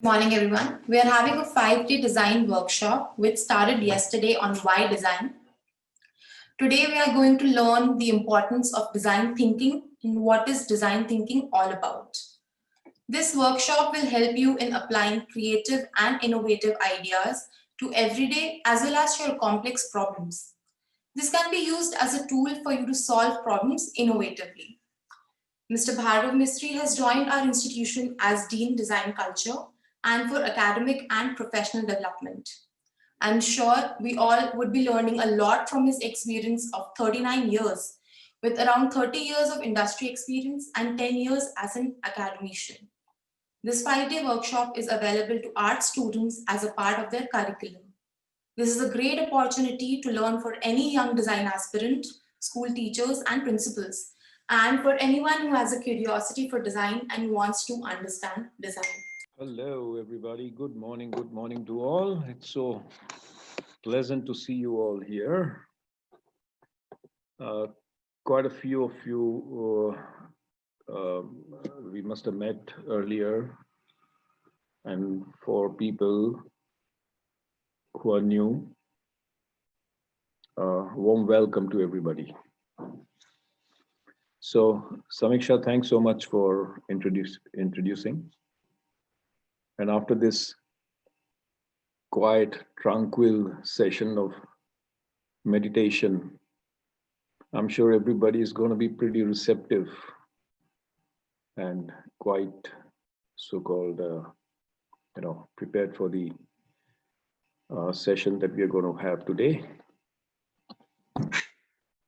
Morning, everyone. We are having a 5-day design workshop which started yesterday on why design. Today, we are going to learn the importance of design thinking and what is design thinking all about. This workshop will help you in applying creative and innovative ideas to everyday as well as your complex problems. This can be used as a tool for you to solve problems innovatively. Mr. Bhargav Mistry has joined our institution as Dean Design Culture and for academic and professional development. I'm sure we all would be learning a lot from his experience of 39 years, with around 30 years of industry experience and 10 years as an academician. This 5-day workshop is available to art students as a part of their curriculum. This is a great opportunity to learn for any young design aspirant, school teachers, and principals, and for anyone who has a curiosity for design and wants to understand design. Hello, everybody. Good morning to all. It's so pleasant to see you all here. Quite a few of you we must have met earlier. And for people who are new, warm welcome to everybody. So, Samiksha, thanks so much for introducing. And after this quiet, tranquil session of meditation, I'm sure everybody is going to be pretty receptive and quite so-called, prepared for the session that we are going to have today.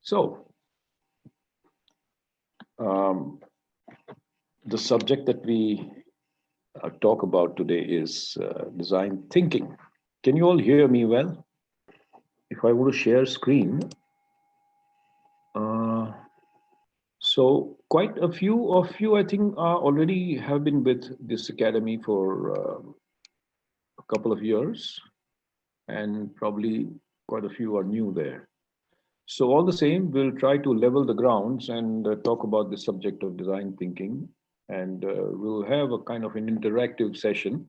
So, the subject that we talk about today is design thinking. Can you all hear me well? If I were to share screen, so quite a few of you, I think, already have been with this academy for a couple of years, and probably quite a few are new there. So all the same, we'll try to level the grounds and talk about the subject of design thinking. And we'll have a kind of an interactive session.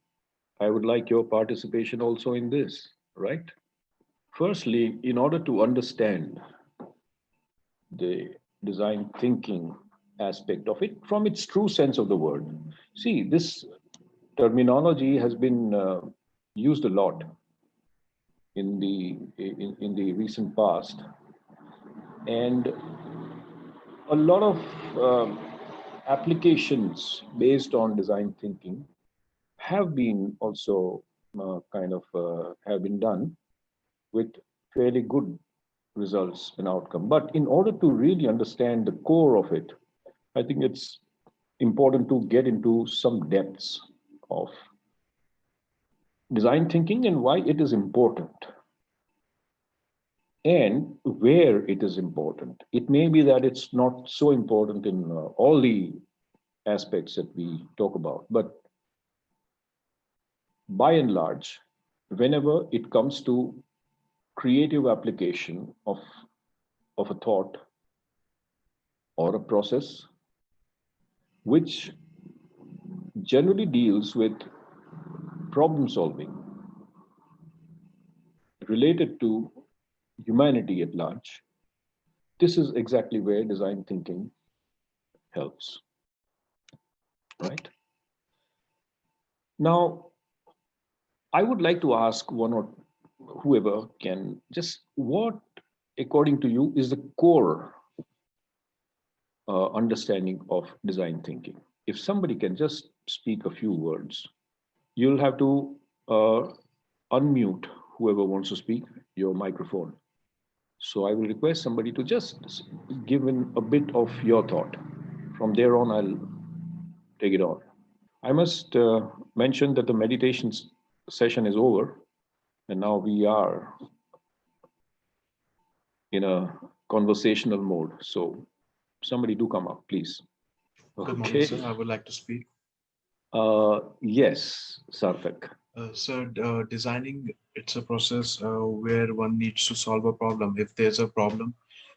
I would like your participation also in this, right? Firstly, in order to understand the design thinking aspect of it from its true sense of the word, see, this terminology has been used a lot in the recent past, and a lot of applications based on design thinking have been also have been done with fairly good results and outcome. But in order to really understand the core of it, I think it's important to get into some depths of design thinking and why it is important and where it is important. It may be that it's not so important in all the aspects that we talk about, but by and large, whenever it comes to creative application of a thought or a process, which generally deals with problem solving related to humanity at large, this is exactly where design thinking helps, right? Now, I would like to ask one or whoever can just what, according to you, is the core understanding of design thinking? If somebody can just speak a few words, you'll have to unmute whoever wants to speak your microphone. So I will request somebody to just give in a bit of your thought. From there on, I'll take it on. I must mention that the meditation session is over, and now we are in a conversational mode. So somebody do come up, please. Good morning, sir. I would like to speak. Yes, Sarthak. Designing, it's a process where one needs to solve a problem. If there's a problem,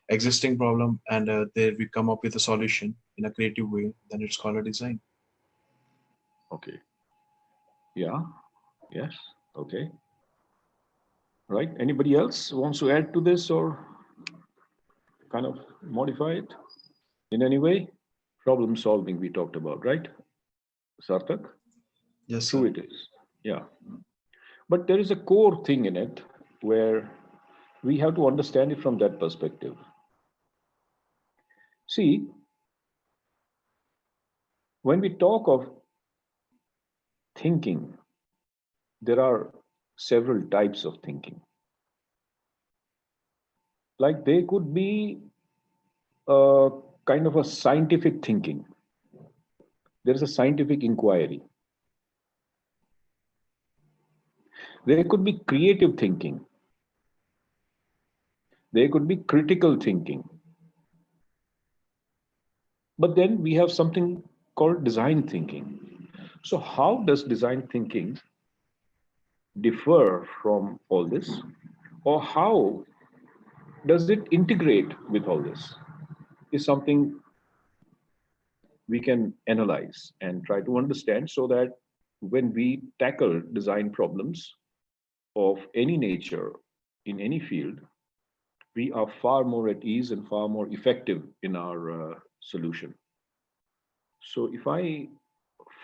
existing problem, and there we come up with a solution in a creative way, then it's called a design. Okay. Yeah. Yes. Okay. Right. Anybody else wants to add to this or kind of modify it in any way? Problem solving we talked about, right? Sarthak? Yes, True sir. it is. Yeah. But there is a core thing in it where we have to understand it from that perspective. See, when we talk of thinking, there are several types of thinking. Like they could be a kind of a scientific thinking. There is a scientific inquiry. There could be creative thinking. There could be critical thinking. But then we have something called design thinking. So, how does design thinking differ from all this? Or how does it integrate with all this? Is something we can analyze and try to understand so that when we tackle design problems of any nature in any field, we are far more at ease and far more effective in our solution. So, if I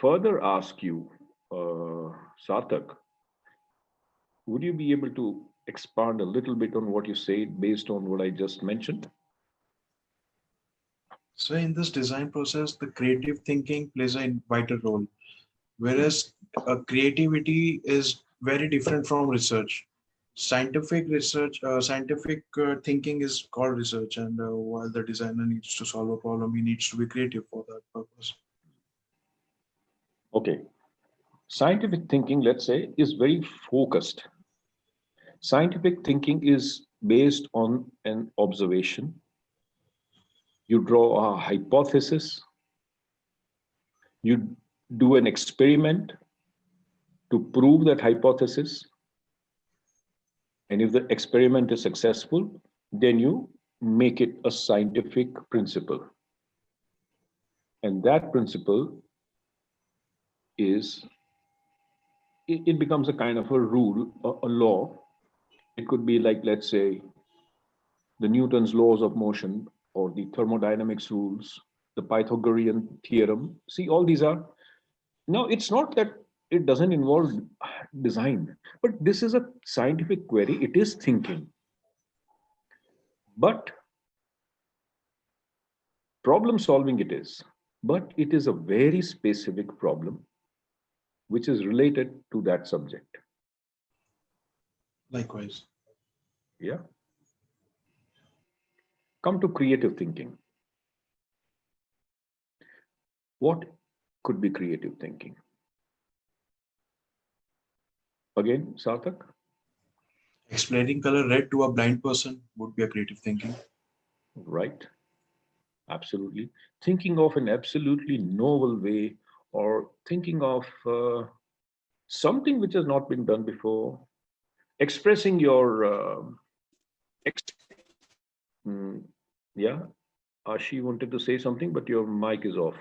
further ask you, Sarthak, would you be able to expand a little bit on what you said based on what I just mentioned? So in this design process, the creative thinking plays a vital role, whereas creativity is very different from research. Scientific thinking is called research, and while the designer needs to solve a problem, he needs to be creative for that purpose. Okay. Scientific thinking, let's say, is very focused. Scientific thinking is based on an observation. You draw a hypothesis, you do an experiment to prove that hypothesis, and if the experiment is successful, then you make it a scientific principle. And that principle is, it becomes a kind of a rule, a law. It could be like, let's say, the Newton's laws of motion or the thermodynamics rules, the Pythagorean theorem. See, all these are, now it's not that it doesn't involve design, but this is a scientific query. It is thinking, but problem solving it is, but it is a very specific problem which is related to that subject. Likewise. Yeah. Come to creative thinking. What could be creative thinking? Again, Sarthak? Explaining color red to a blind person would be a creative thinking. Right. Absolutely. Thinking of an absolutely novel way or thinking of something which has not been done before, expressing your, ex- mm, yeah, Ashi wanted to say something, but your mic is off.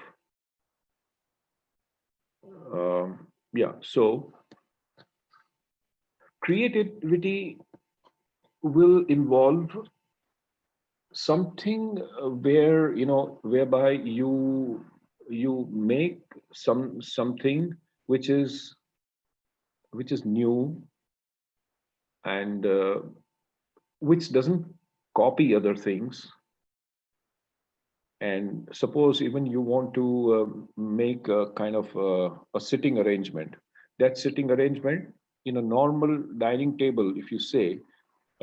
Yeah, so creativity will involve something where, whereby you make something which is new and which doesn't copy other things. And suppose even you want to make a kind of a sitting arrangement. That sitting arrangement in a normal dining table, if you say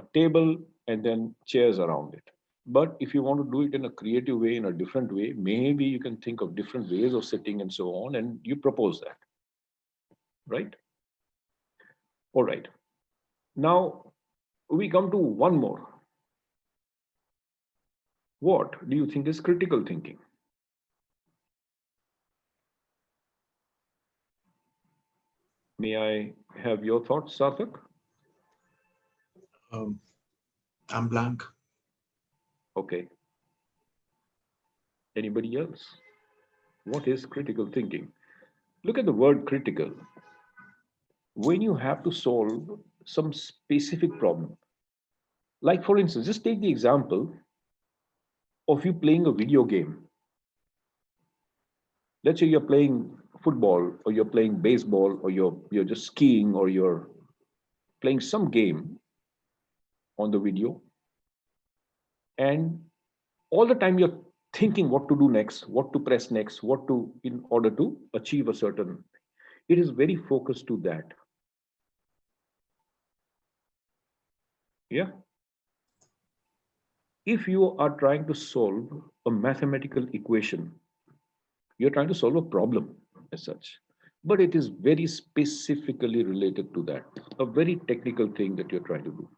a table and then chairs around it. But if you want to do it in a creative way, in a different way, maybe you can think of different ways of sitting and so on, and you propose that, right? All right. Now we come to one more. What do you think is critical thinking? May I have your thoughts, Sarthak? Um, I'm blank. Okay. Anybody else? What is critical thinking? Look at the word critical. when you have to solve some specific problem. Like for instance, just take the example of you playing a video game. Let's say you're playing football, or you're playing baseball, or you're just skiing, or you're playing some game on the video, and all the time you're thinking what to do next, what to press next, what to, in order to achieve a certain, it is very focused to that. Yeah. If you are trying to solve a mathematical equation, you're trying to solve a problem as such, but it is very specifically related to that, a very technical thing that you're trying to do.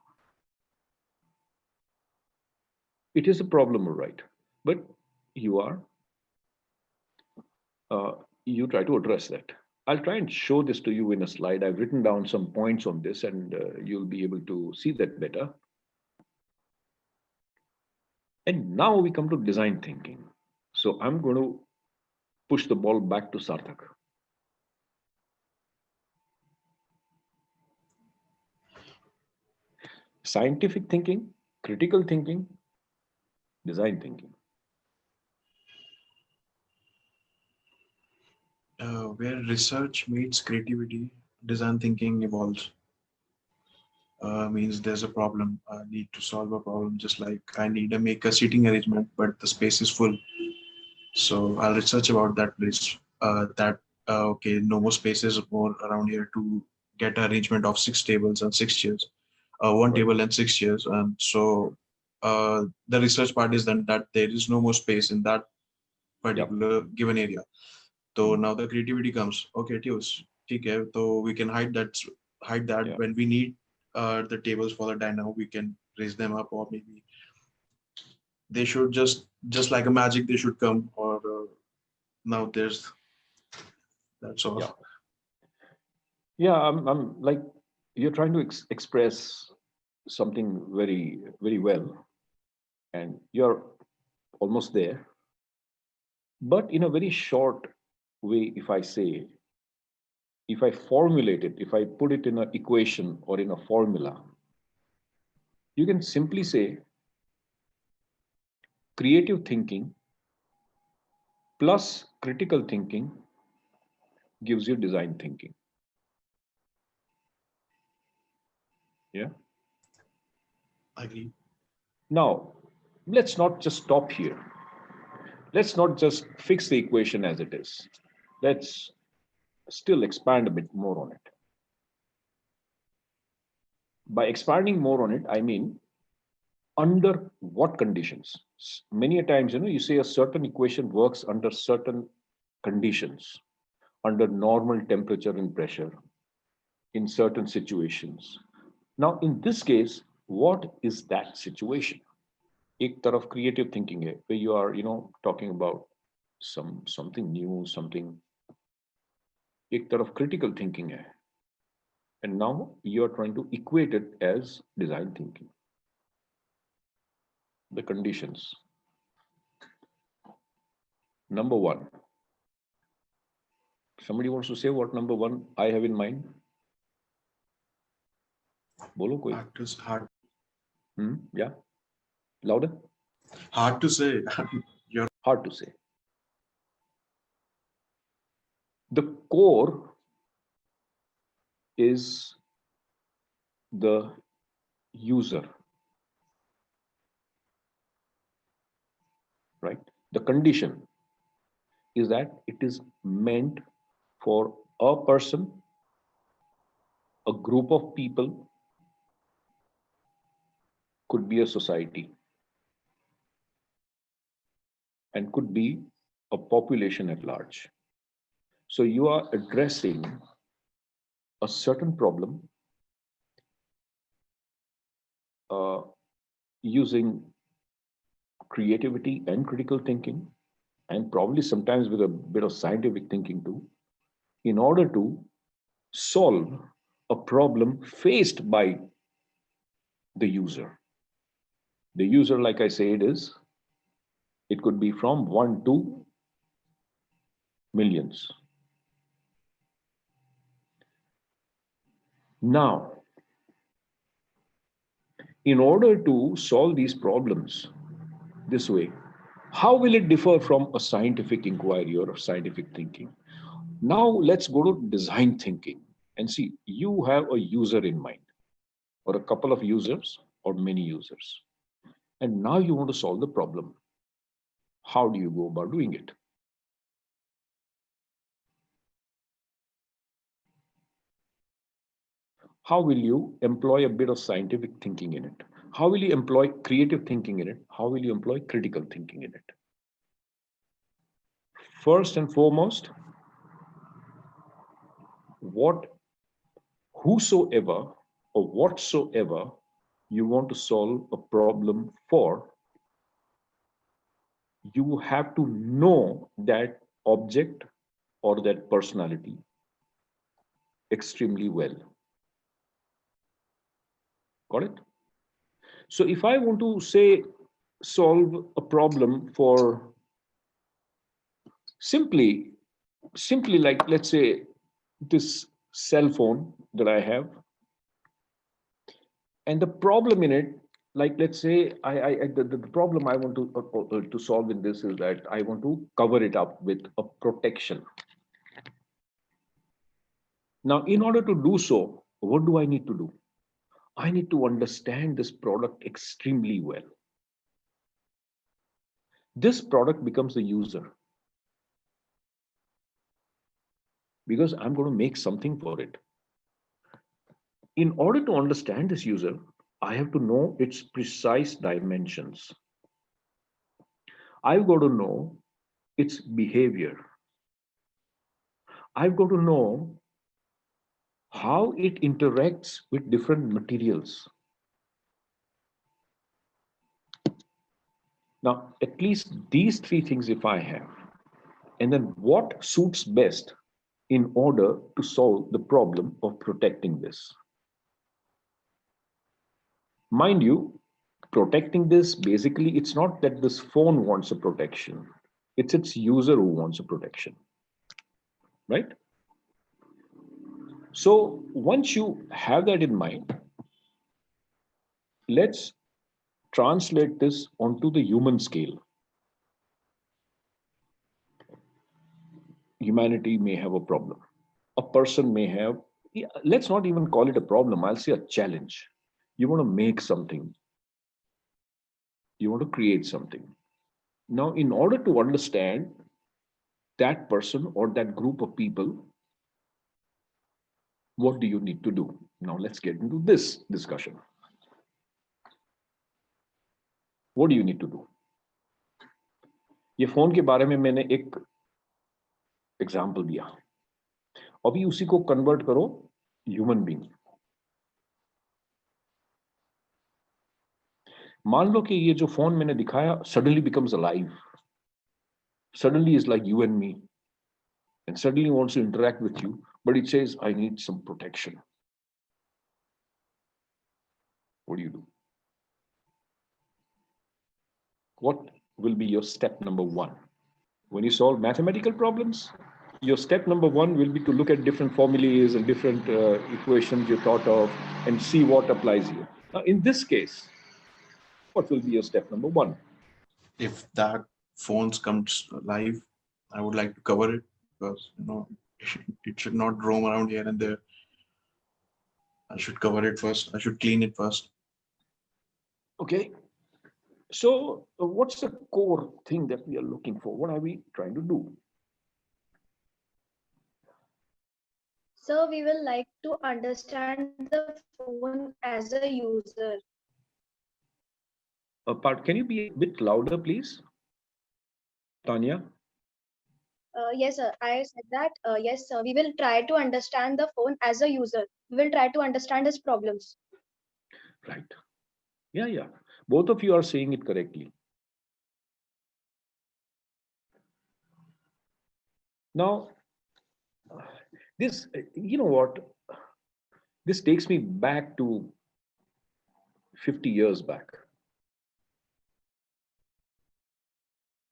It is a problem, all right, but you are uh, you try to address that. I'll try and show this to you in a slide. I've written down some points on this, and you'll be able to see that better. And now we come to design thinking. So I'm going to push the ball back to Sarthak. Scientific thinking, critical thinking, design thinking. Where research meets creativity, design thinking evolves. Means there's a problem. I need to solve a problem, just like I need to make a seating arrangement, but the space is full. So I'll research about that place. Okay, no more spaces more around here to get an arrangement of 6 tables and 6 chairs, one Right. table and 6 chairs. And so the research part is then that there is no more space in that Yep. particular given area. So Mm. now the creativity comes. Okay, Tios, okay, so we can hide that Yeah. when we need the tables for the diner, we can raise them up, or maybe they should just like a magic they should come. Or now there's that's all. Yeah. Yeah. I'm like, you're trying to express something very, very well, and you're almost there. But in a very short way, if I formulate it, if I put it in an equation or in a formula, you can simply say creative thinking plus critical thinking gives you design thinking. Yeah. I agree. Now, let's not just stop here. Let's not just fix the equation as it is. Let's still expand a bit more on it. By expanding more on it, I mean under what conditions? Many a times, you say a certain equation works under certain conditions, under normal temperature and pressure, in certain situations. Now, in this case, what is that situation? एक तरफ creative thinking है, where you are, talking about something new, something. एक तरफ critical thinking है, and now you are trying to equate it as design thinking. The conditions. Number one. Somebody wants to say what number one I have in mind? Bolo koi. Hard. Yeah. Louder. Hard to say. Hard to say. The core is the user, right? The condition is that it is meant for a person, a group of people, could be a society, and could be a population at large. So you are addressing a certain problem uh, using creativity and critical thinking, and probably sometimes with a bit of scientific thinking too, in order to solve a problem faced by the user. The user, like I said, it could be from 1 to millions. Now, in order to solve these problems this way, how will it differ from a scientific inquiry or a scientific thinking? Now, let's go to design thinking and see, you have a user in mind, or a couple of users, or many users. And now you want to solve the problem. How do you go about doing it? How will you employ a bit of scientific thinking in it? How will you employ creative thinking in it? How will you employ critical thinking in it? First and foremost, whosoever or whatsoever you want to solve a problem for, you have to know that object or that personality extremely well. Got it? So if I want to say solve a problem for simply like, let's say, this cell phone that I have, and the problem in it, like, let's say the problem I want to solve in this is that I want to cover it up with a protection. Now, in order to do so, what do I need to do? I need to understand this product extremely well. This product becomes the user because I'm going to make something for it. In order to understand this user, I have to know its precise dimensions. I've got to know its behavior. I've got to know how it interacts with different materials. Now, at least these three things if I have, and then what suits best in order to solve the problem of protecting this. Mind you, protecting this, basically, it's not that this phone wants a protection. It's its user who wants a protection, right? So once you have that in mind, let's translate this onto the human scale. Humanity may have a problem. A person may have, let's not even call it a problem, I'll say a challenge. You want to make something, you want to create something. Now, in order to understand that person or that group of people, what do you need to do? Now, let's get into this discussion. What do you need to do? ये phone के बारे में मैंने एक example दिया, अभी उसी को कन्वर्ट करो ह्यूमन बीइंग. मान लो कि ये जो फोन मैंने दिखाया suddenly becomes alive, suddenly is like you and me, and suddenly wants to interact with you, but it says, I need some protection. What do you do? What will be your step number one? When you solve mathematical problems, your step number one will be to look at different formulas and different equations you thought of and see what applies here. Now, in this case, what will be your step number one? If that phones comes live, I would like to cover it because it should not roam around here and there. I should cover it first. I should clean it first. Okay. So what's the core thing that we are looking for? What are we trying to do? So we will like to understand the phone as a user. Can you be a bit louder, please? Tanya? Yes, sir. I said that, yes, sir. We will try to understand the phone as a user. We will try to understand his problems. Right. Yeah. Both of you are saying it correctly. Now, this, you know what? This takes me back to 50 years back.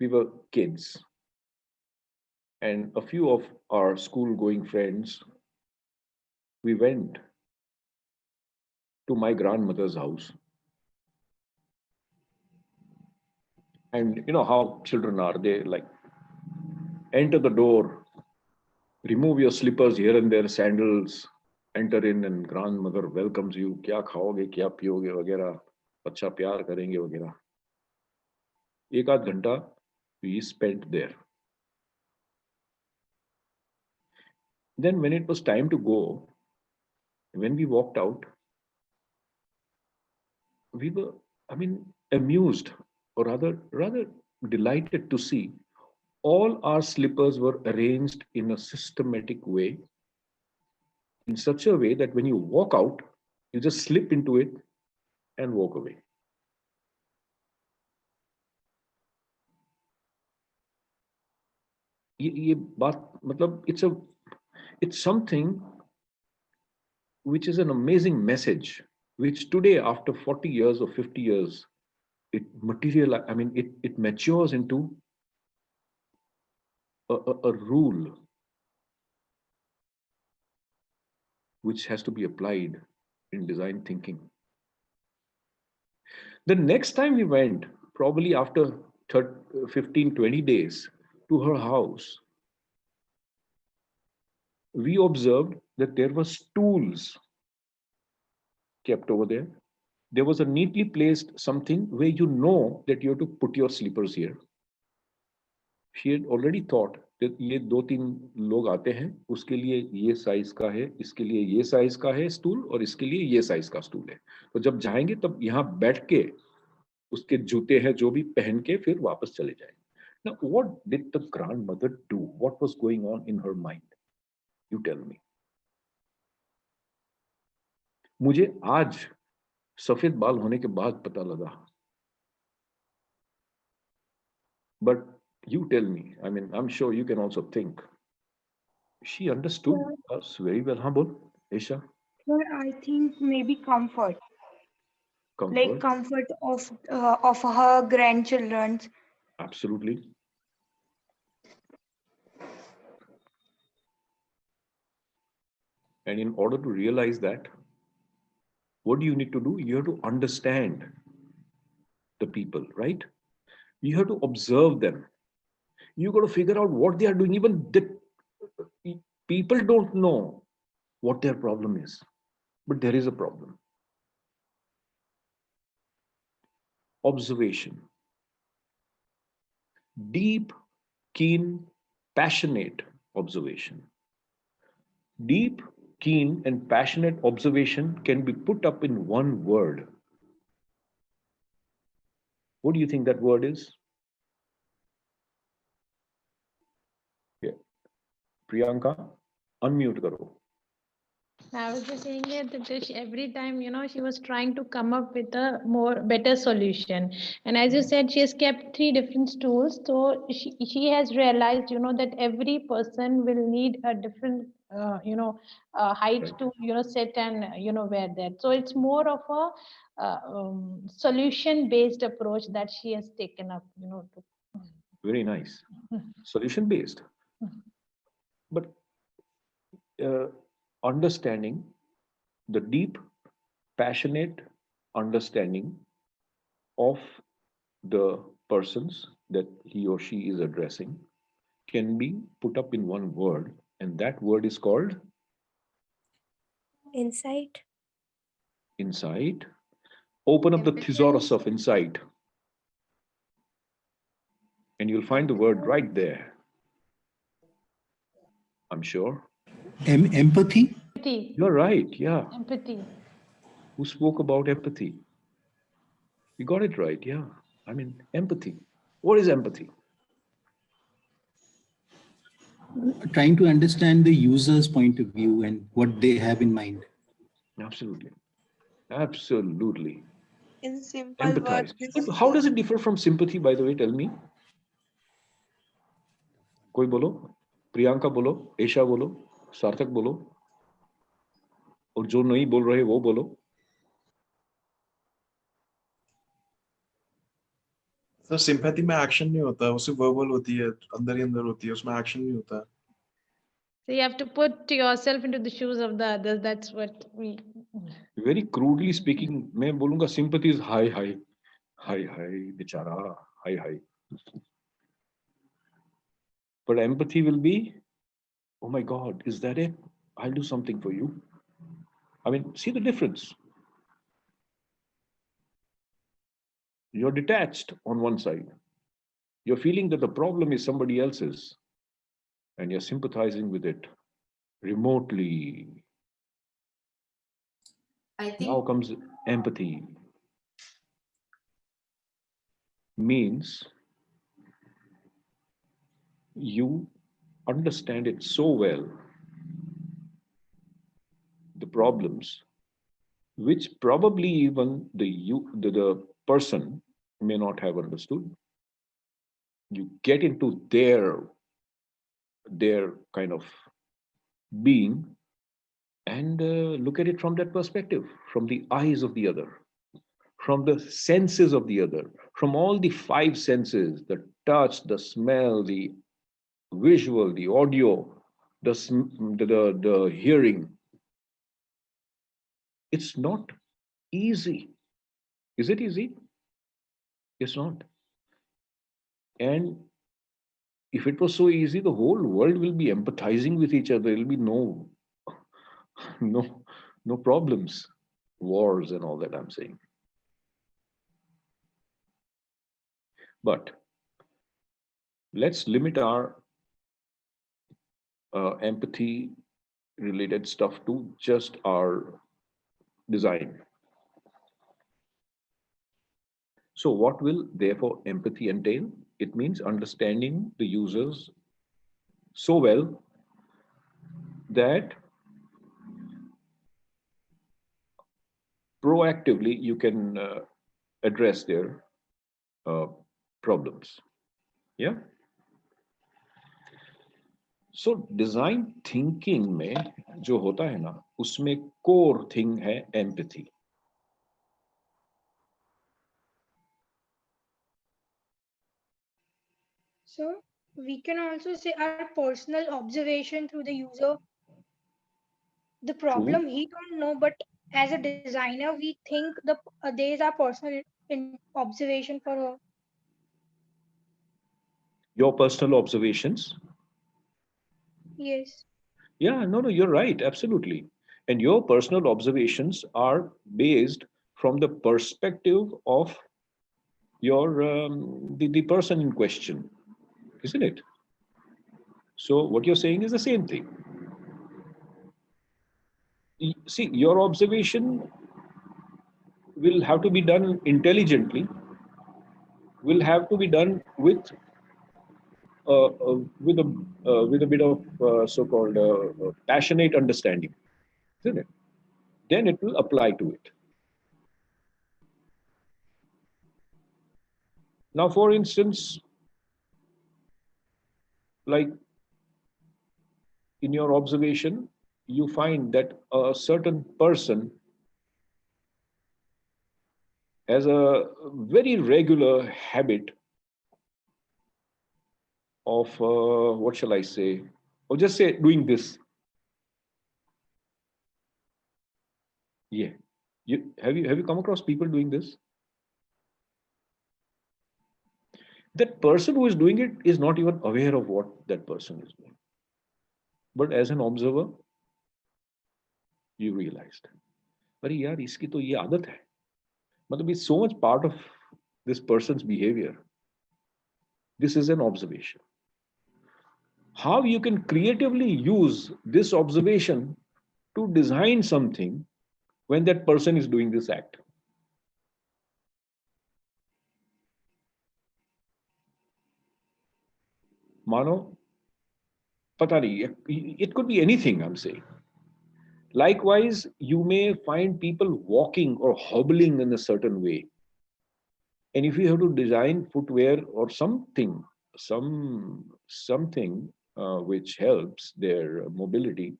We were kids, and a few of our school going friends, we went to my grandmother's house. And you know how children are, they like enter the door, remove your slippers here and there, sandals, enter in, and grandmother welcomes you. क्या खाओगे, क्या पियोगे वगैरह, अच्छा प्यार करेंगे वगैरह. एक आध घंटा we spent there. Then when it was time to go, when we walked out, we were, I mean, amused, or rather delighted to see all our slippers were arranged in a systematic way, in such a way that when you walk out, you just slip into it and walk away. ये बात मतलब it's something which is an amazing message, which today after 40 years or 50 years, it matures into a rule which has to be applied in design thinking. The next time we went, probably after 15, 20 days, to her house, we observed that there were stools kept over there. There was a neatly placed something where you know that you have to put your slippers here. She had already thought that ये 2-3 लोग आते हैं, उसके लिए ये size का है, इसके लिए ये साइज का है स्टूल, और इसके लिए ये साइज का स्टूल है. तो जब जाएंगे तब यहाँ बैठ के उसके जूते हैं जो भी पहन के फिर वापस चले जाएंगे. Now, what did the grandmother do? What was going on in her mind? You tell me. मुझे आज सफेद बाल होने के बाद पता लगा. But you tell me. I mean, I'm sure you can also think. She understood us very well. हाँ बोल, Aisha. Sir, I think maybe comfort. Like comfort of her grandchildren. Absolutely. And in order to realize that, what do you need to do? You have to understand the people, right? You have to observe them. You got to figure out what they are doing. Even the people don't know what their problem is, but there is a problem. Observation. Deep, keen, passionate observation. Deep, keen, and passionate observation can be put up in one word. What do you think that word is? Yeah. Priyanka, unmute karo. I was just saying that every time, she was trying to come up with a better solution. And as you said, she has kept 3 different stools. So she has realized, that every person will need a different, height to, sit and, wear that. So it's more of a solution-based approach that she has taken up, Very nice. Solution-based. But understanding, the deep, passionate understanding of the persons that he or she is addressing can be put up in one word, and that word is called insight. Insight. Open up the thesaurus of insight, and you'll find the word right there. I'm sure. Empathy? Empathy. You're right, yeah. Empathy. Who spoke about empathy? You got it right, yeah. I mean, empathy. What is empathy? Trying to understand the user's point of view and what they have in mind. Absolutely. Absolutely. In simple Empathize. words, But how does it differ from sympathy, by the way? Tell me. कोई बोलो, प्रियंका बोलो, एशा बोलो, सार्थक बोलो, और जो नहीं बोल रहे वो बोलो. सर सिंपैथी में एक्शन नहीं होता, वो सिर्फ वर्बल होती है, अंदर ही अंदर होती है, उसमें एक्शन नहीं होता. So you have to put yourself into the shoes of the others. That's what we. Very crudely speaking, मैं बोलूँगा sympathy is hi hi, hi hi, बेचारा, hi hi. But empathy will be, oh my God, is that it? I'll do something for you. I mean, see the difference. You're detached on one side. You're feeling that the problem is somebody else's, and you're sympathizing with it remotely. I think Now comes empathy. Means you understand it so well, the problems, which probably even the person may not have understood. You get into their kind of being and look at it from that perspective, from the eyes of the other, from the senses of the other, from all the five senses: the touch, the smell, the visual, the audio, the hearing. It's not easy. Is it easy? It's not. And if it was so easy, the whole world will be empathizing with each other. There'll be no, no problems, wars and all that I'm saying. But let's limit our empathy related stuff to just our design. So what will therefore empathy entail? It means understanding the users so well that proactively you can address their problems. Yeah. So design thinking में जो होता है ना, उसमें core thing है empathy. So we can also say our personal observation through the user. The problem True. he don't know, but as a designer, we think there is our personal observation for her. Your personal observations. Yes. Yeah, no, you're right, absolutely. And your personal observations are based from the perspective of your the person in question, isn't it? So what you're saying is the same thing. See, your observation will have to be done intelligently, will have to be done with a bit of so-called passionate understanding, isn't it? Then it will apply to it. Now, for instance, like in your observation, you find that a certain person has a very regular habit of what shall I say, or just say doing this. Yeah, have you come across people doing this? That person who is doing it is not even aware of what that person is doing. But as an observer, you realized, अरे यार इसकी तो ये आदत है. मतलब it's so much part of this person's behavior. This is an observation. How you can creatively use this observation to design something when that person is doing this act. मानो पता नहीं, it could be anything I'm saying. Likewise, you may find people walking or hobbling in a certain way. And if you have to design footwear or something, something which helps their mobility,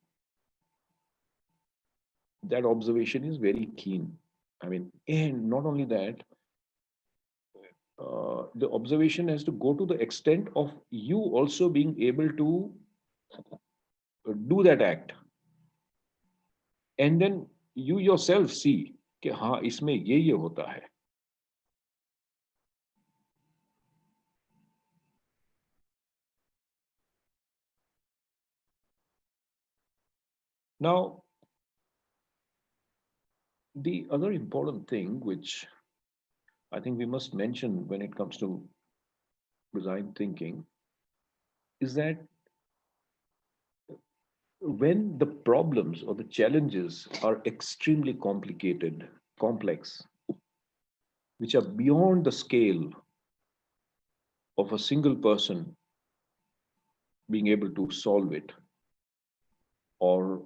that observation is very keen. I mean, and not only that, the observation has to go to the extent of you also being able to do that act. And then you yourself see कि हाँ इसमें ये होता है. Now, the other important thing which I think we must mention when it comes to design thinking is that when the problems or the challenges are extremely complicated, complex, which are beyond the scale of a single person being able to solve it, or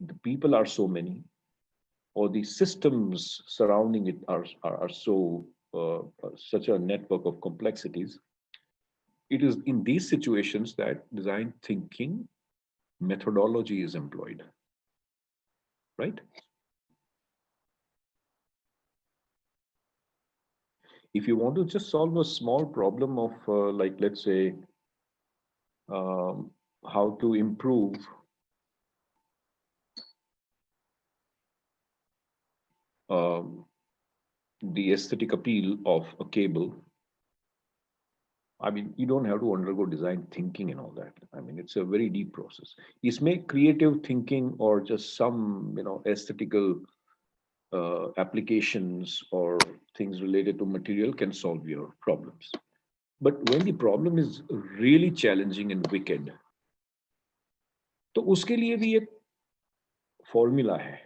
the people are so many, or the systems surrounding it are so such a network of complexities, it is in these situations that design thinking methodology is employed, right? If you want to just solve a small problem of like, let's say, how to improve the aesthetic appeal of a cable, I mean, you don't have to undergo design thinking and all that. I mean, it's a very deep process. Isme creative thinking or just some, aesthetical applications or things related to material can solve your problems. But when the problem is really challenging and wicked, तो उसके लिए भी एक formula है.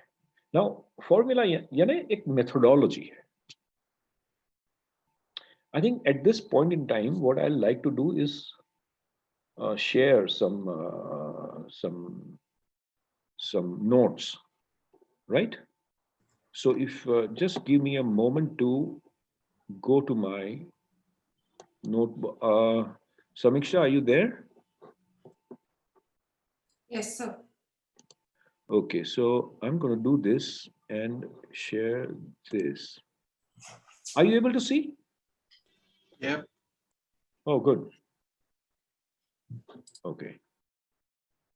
Now, formula यानी एक methodology है. I think at this point in time, what I like to do is share some notes, right? So if just give me a moment to go to my notebook. Samiksha, are you there? Yes, sir. Okay, so I'm going to do this and share this. Are you able to see? Yep. Oh, good. Okay.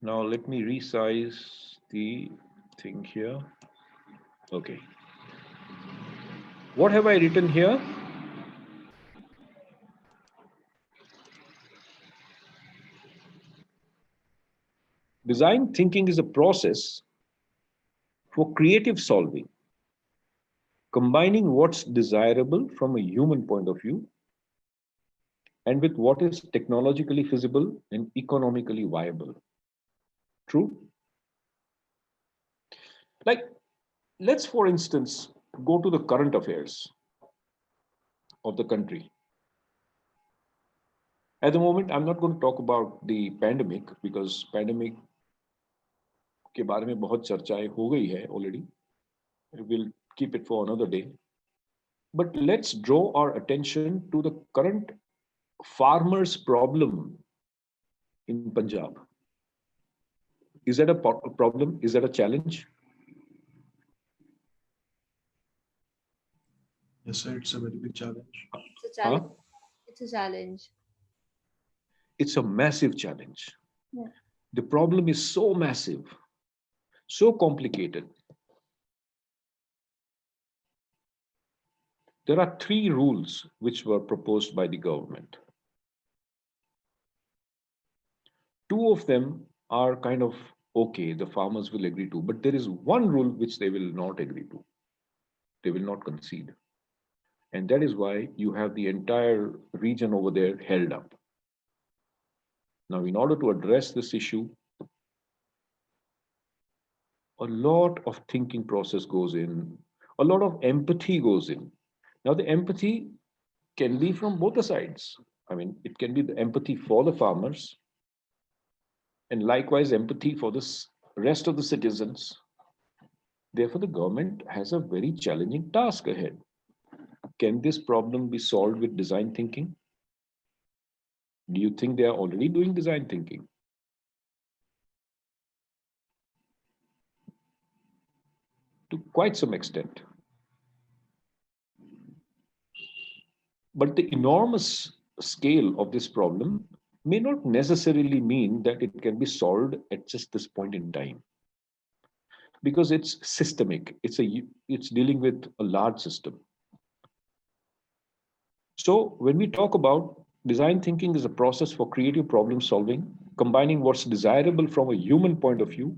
Now let me resize the thing here. Okay. What have I written here? Design thinking is a process for creative solving, combining what's desirable from a human point of view and with what is technologically feasible and economically viable. True? Like, let's, for instance, go to the current affairs of the country. At the moment, I'm not going to talk about the pandemic because pandemic के बारे में बहुत चर्चाएं हो गई है already. We'll keep it for another day. But let's draw our attention to the current farmers' problem in Punjab. Is that a problem? Is that a challenge? Yes, sir. It's a very big challenge. It's a challenge. It's a challenge. It's a massive challenge. Yeah. The problem is so massive, so complicated. There are 3 rules which were proposed by the government. 2 of them are kind of okay, the farmers will agree to, but there is one rule which they will not agree to. They will not concede. And that is why you have the entire region over there held up. Now, in order to address this issue, a lot of thinking process goes in, a lot of empathy goes in. Now, the empathy can be from both the sides. I mean, it can be the empathy for the farmers and likewise empathy for the rest of the citizens. Therefore, the government has a very challenging task ahead. Can this problem be solved with design thinking? Do you think they are already doing design thinking? To quite some extent. But the enormous scale of this problem may not necessarily mean that it can be solved at just this point in time. because it's systemic. It's dealing with a large system. So when we talk about design thinking is a process for creative problem solving, combining what's desirable from a human point of view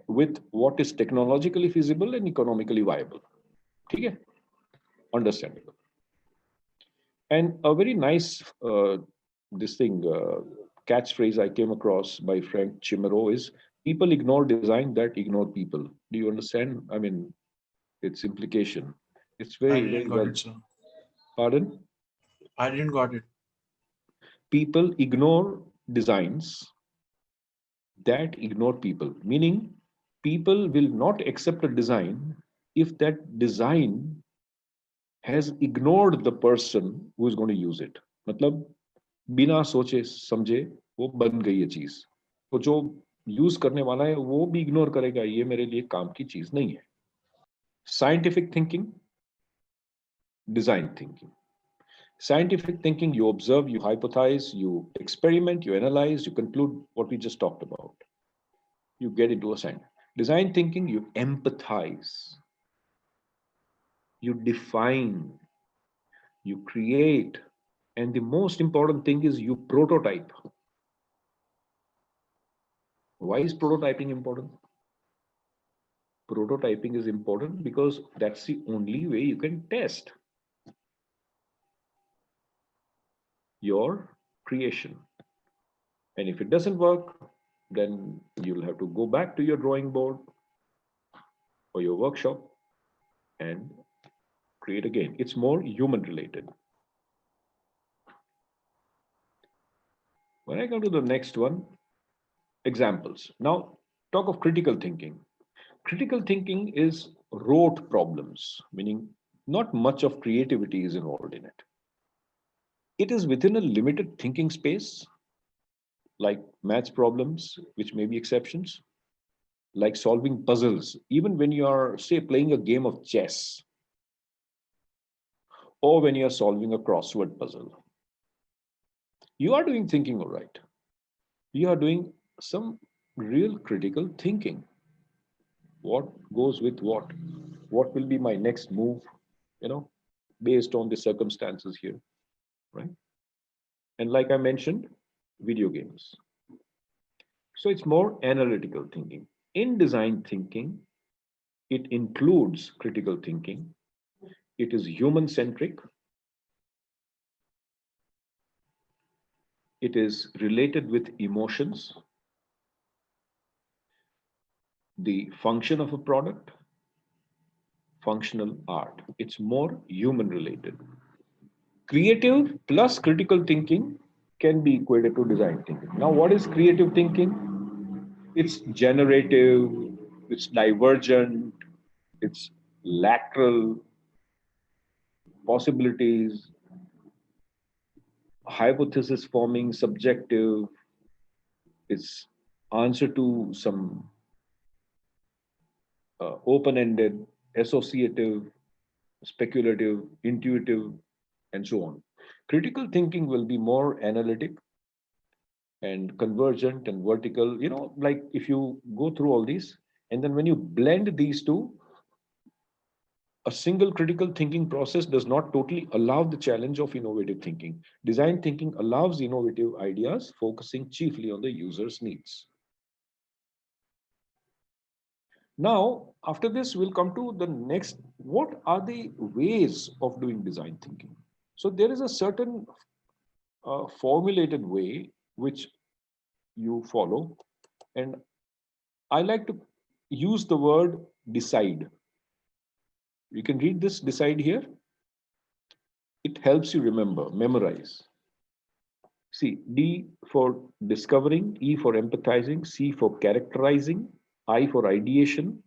with what is technologically feasible and economically viable. Okay? Understandable. And a very nice catchphrase I came across by Frank Chimero is, people ignore design that ignore people. Do you understand? I mean, its implication. It's I very, didn't very got well. it, sir. Pardon? I didn't got it. People ignore designs that ignore people, meaning people will not accept a design if that design has ignored the person who is going to use it. मतलब बिना सोचे समझे वो बन गई है चीज, तो जो यूज करने वाला है वो भी इग्नोर करेगा, ये मेरे लिए काम की चीज नहीं है. Scientific thinking, design thinking. Scientific thinking, you observe, you hypothesize, you experiment, you analyze, you conclude what we just talked about. You get into a science. Design thinking, you empathize, you define, you create, and the most important thing is you prototype. Why is prototyping important? Prototyping is important because that's the only way you can test your creation. And if it doesn't work, then you'll have to go back to your drawing board or your workshop and create again. It's more human related. When I come to the next one, examples. Now, talk of critical thinking. Critical thinking is rote problems, meaning not much of creativity is involved in it. It is within a limited thinking space, like maths problems, which may be exceptions, like solving puzzles, even when you are, say, playing a game of chess, or when you are solving a crossword puzzle. You are doing thinking, all right. You are doing some real critical thinking. What goes with what? What will be my next move, based on the circumstances here, right? And like I mentioned, video games. So it's more analytical thinking. In design thinking, it includes critical thinking. It is human-centric. It is related with emotions, the function of a product, functional art. It's more human-related. Creative plus critical thinking can be equated to design thinking. Now, what is creative thinking? It's generative, it's divergent, it's lateral, possibilities, hypothesis forming, subjective, it's answer to some open-ended, associative, speculative, intuitive, and so on. Critical thinking will be more analytic and convergent and vertical, like if you go through all these, and then when you blend these two, a single critical thinking process does not totally allow the challenge of innovative thinking. Design thinking allows innovative ideas, focusing chiefly on the user's needs. Now, after this, we'll come to the next. What are the ways of doing design thinking? So there is a certain formulated way which you follow. And I like to use the word decide. You can read this decide here. It helps you remember, memorize. See, D for discovering, E for empathizing, C for characterizing, I for ideation,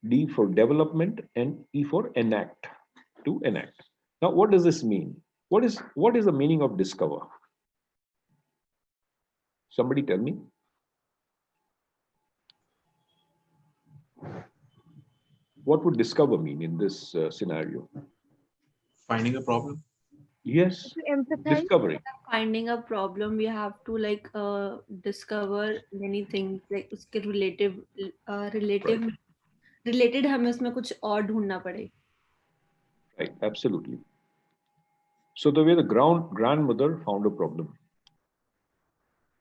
D for development, and E for enact, to enact. Now, what does this mean? What is the meaning of discover? Somebody tell me. What would discover mean in this scenario? Finding a problem. Yes, To empathize. discovering. finding a problem, we have to like discover many things, like उसके relative related हमें उसमें कुछ और ढूंढना पड़े. Right, absolutely. So the way the grandmother found a problem,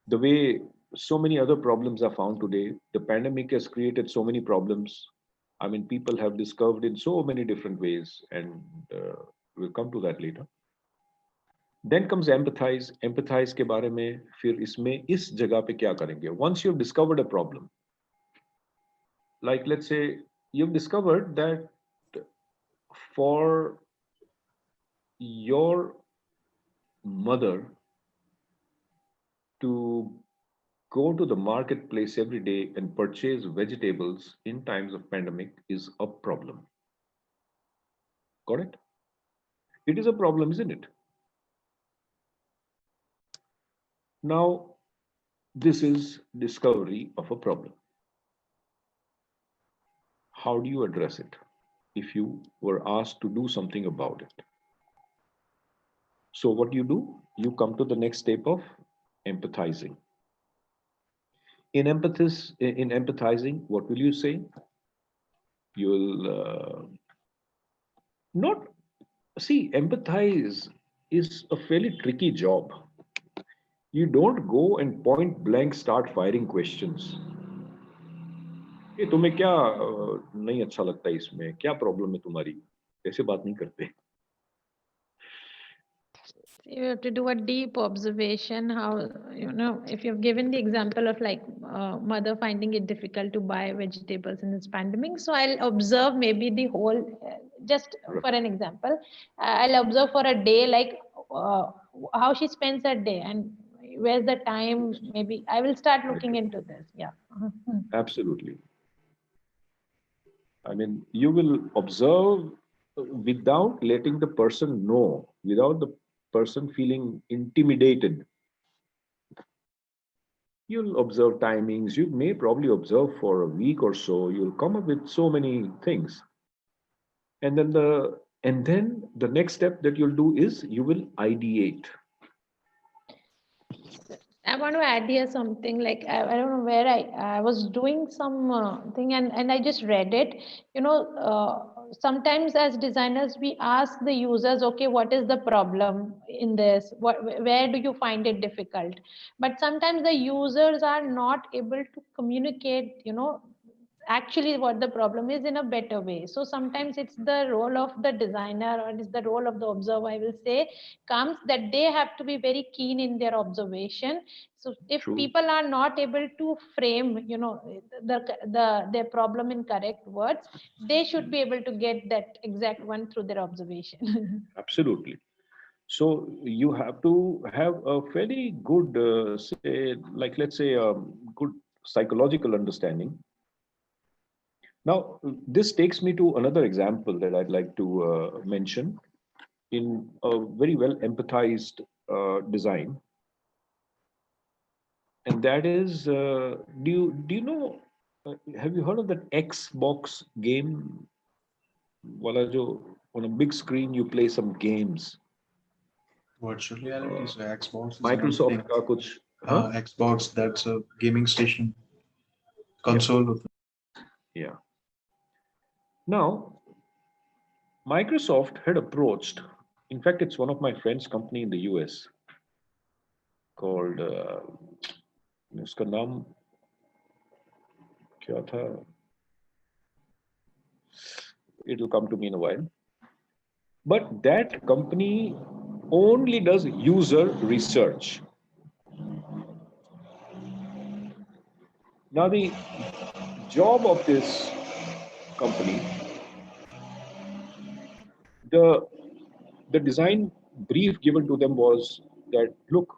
the way so many other problems are found today, the pandemic has created so many problems. I mean, people have discovered in so many different ways, and we'll come to that later. Then comes empathize. Empathize के बारे में फिर इसमें इस जगह पे क्या करेंगे? Once you've discovered a problem, like let's say you've discovered that for your mother to go to the marketplace every day and purchase vegetables in times of pandemic is a problem. Got it? It is a problem, isn't it? Now, this is discovery of a problem. How do you address it if you were asked to do something about it? So what do? You come to the next step of empathizing. In empathizing, what will you say? You'll not see, empathize is a fairly tricky job. You don't go and point blank start firing questions. ये तुम्हें क्या नहीं अच्छा लगता है इसमें, क्या problem है तुम्हारी, ऐसे बात नहीं करते. You have to do a deep observation. How, if you've given the example of like mother finding it difficult to buy vegetables in this pandemic, so I'll observe maybe the whole, just for an example, I'll observe for a day, like how she spends her day and where's the time. Maybe I will start looking into this. Yeah. Absolutely. I mean, you will observe without letting the person know, without the person feeling intimidated. You'll observe timings. You may probably observe for a week or so. You'll come up with so many things. And then the next step that you'll do is you will ideate. I want to add here something, like I don't know where I was doing some thing and I just read it. Sometimes as designers we ask the users, okay, what is the problem in this? Where do you find it difficult? But sometimes the users are not able to communicate, actually what the problem is in a better way. So sometimes it's the role of the designer, or it's the role of the observer, I will say, comes that they have to be very keen in their observation. So if True. people are not able to frame, their problem in correct words, they should be able to get that exact one through their observation. Absolutely. So you have to have a fairly good, say, like let's say, good psychological understanding. Now, this takes me to another example that I'd like to mention in a very well empathized design, and that is, do you know? Have you heard of that Xbox game? Wala jo, on a big screen you play some games. Virtual reality, so Xbox is one Microsoft thing. का कुछ, huh? Xbox, that's a gaming station console. Yeah. Now, Microsoft had approached, in fact, it's one of my friend's company in the US called, उसका नाम क्या था? It'll come to me in a while. But that company only does user research. Now, the job of this company, the design brief given to them was that, look,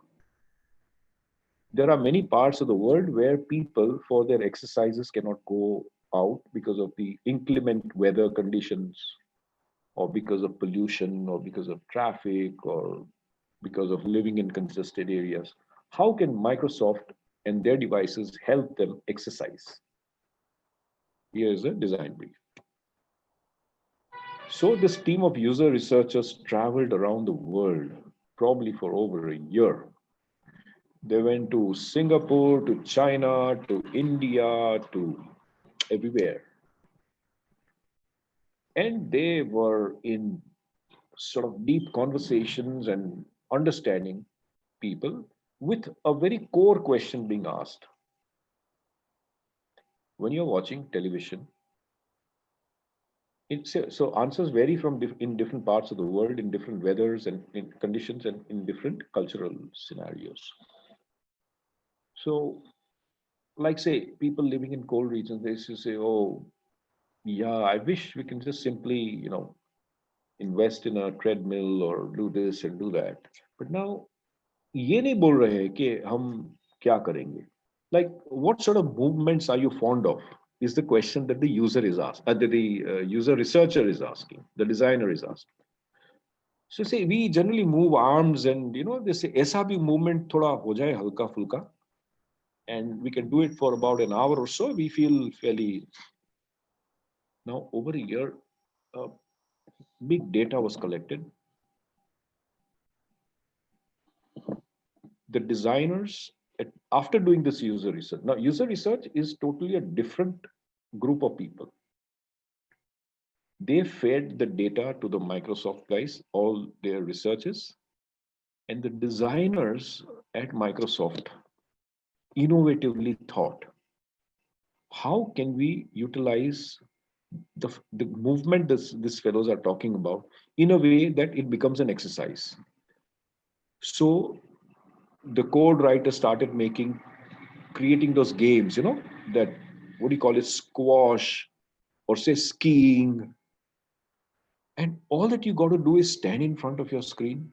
there are many parts of the world where people for their exercises cannot go out because of the inclement weather conditions, or because of pollution, or because of traffic, or because of living in congested areas. How can Microsoft and their devices help them exercise? Here's a design brief. So this team of user researchers traveled around the world probably for over a year. They went to Singapore, to China, to India, to everywhere. And they were in sort of deep conversations and understanding people with a very core question being asked. When you're watching television, so answers vary from in different parts of the world, in different weathers and in conditions and in different cultural scenarios. So, like say, people living in cold regions, they used to say, "Oh, yeah, I wish we can just simply, invest in a treadmill or do this and do that." But now, ये नहीं बोल रहे हैं कि हम क्या करेंगे. Like, what sort of movements are you fond of? Is the question that the user is asked, that the user researcher is asking, the designer is asking. So say we generally move arms and they say ऐसा भी movement थोड़ा हो जाए हल्का फुल्का, and we can do it for about an hour or so. We feel fairly. Now over a year, big data was collected. The designers, after doing this user research, now user research is totally a different group of people. They fed the data to the Microsoft guys, all their researches, and the designers at Microsoft innovatively thought, how can we utilize the movement these fellows are talking about in a way that it becomes an exercise? So the code writer started creating those games, that, what do you call it, squash or say skiing. And all that you got to do is stand in front of your screen.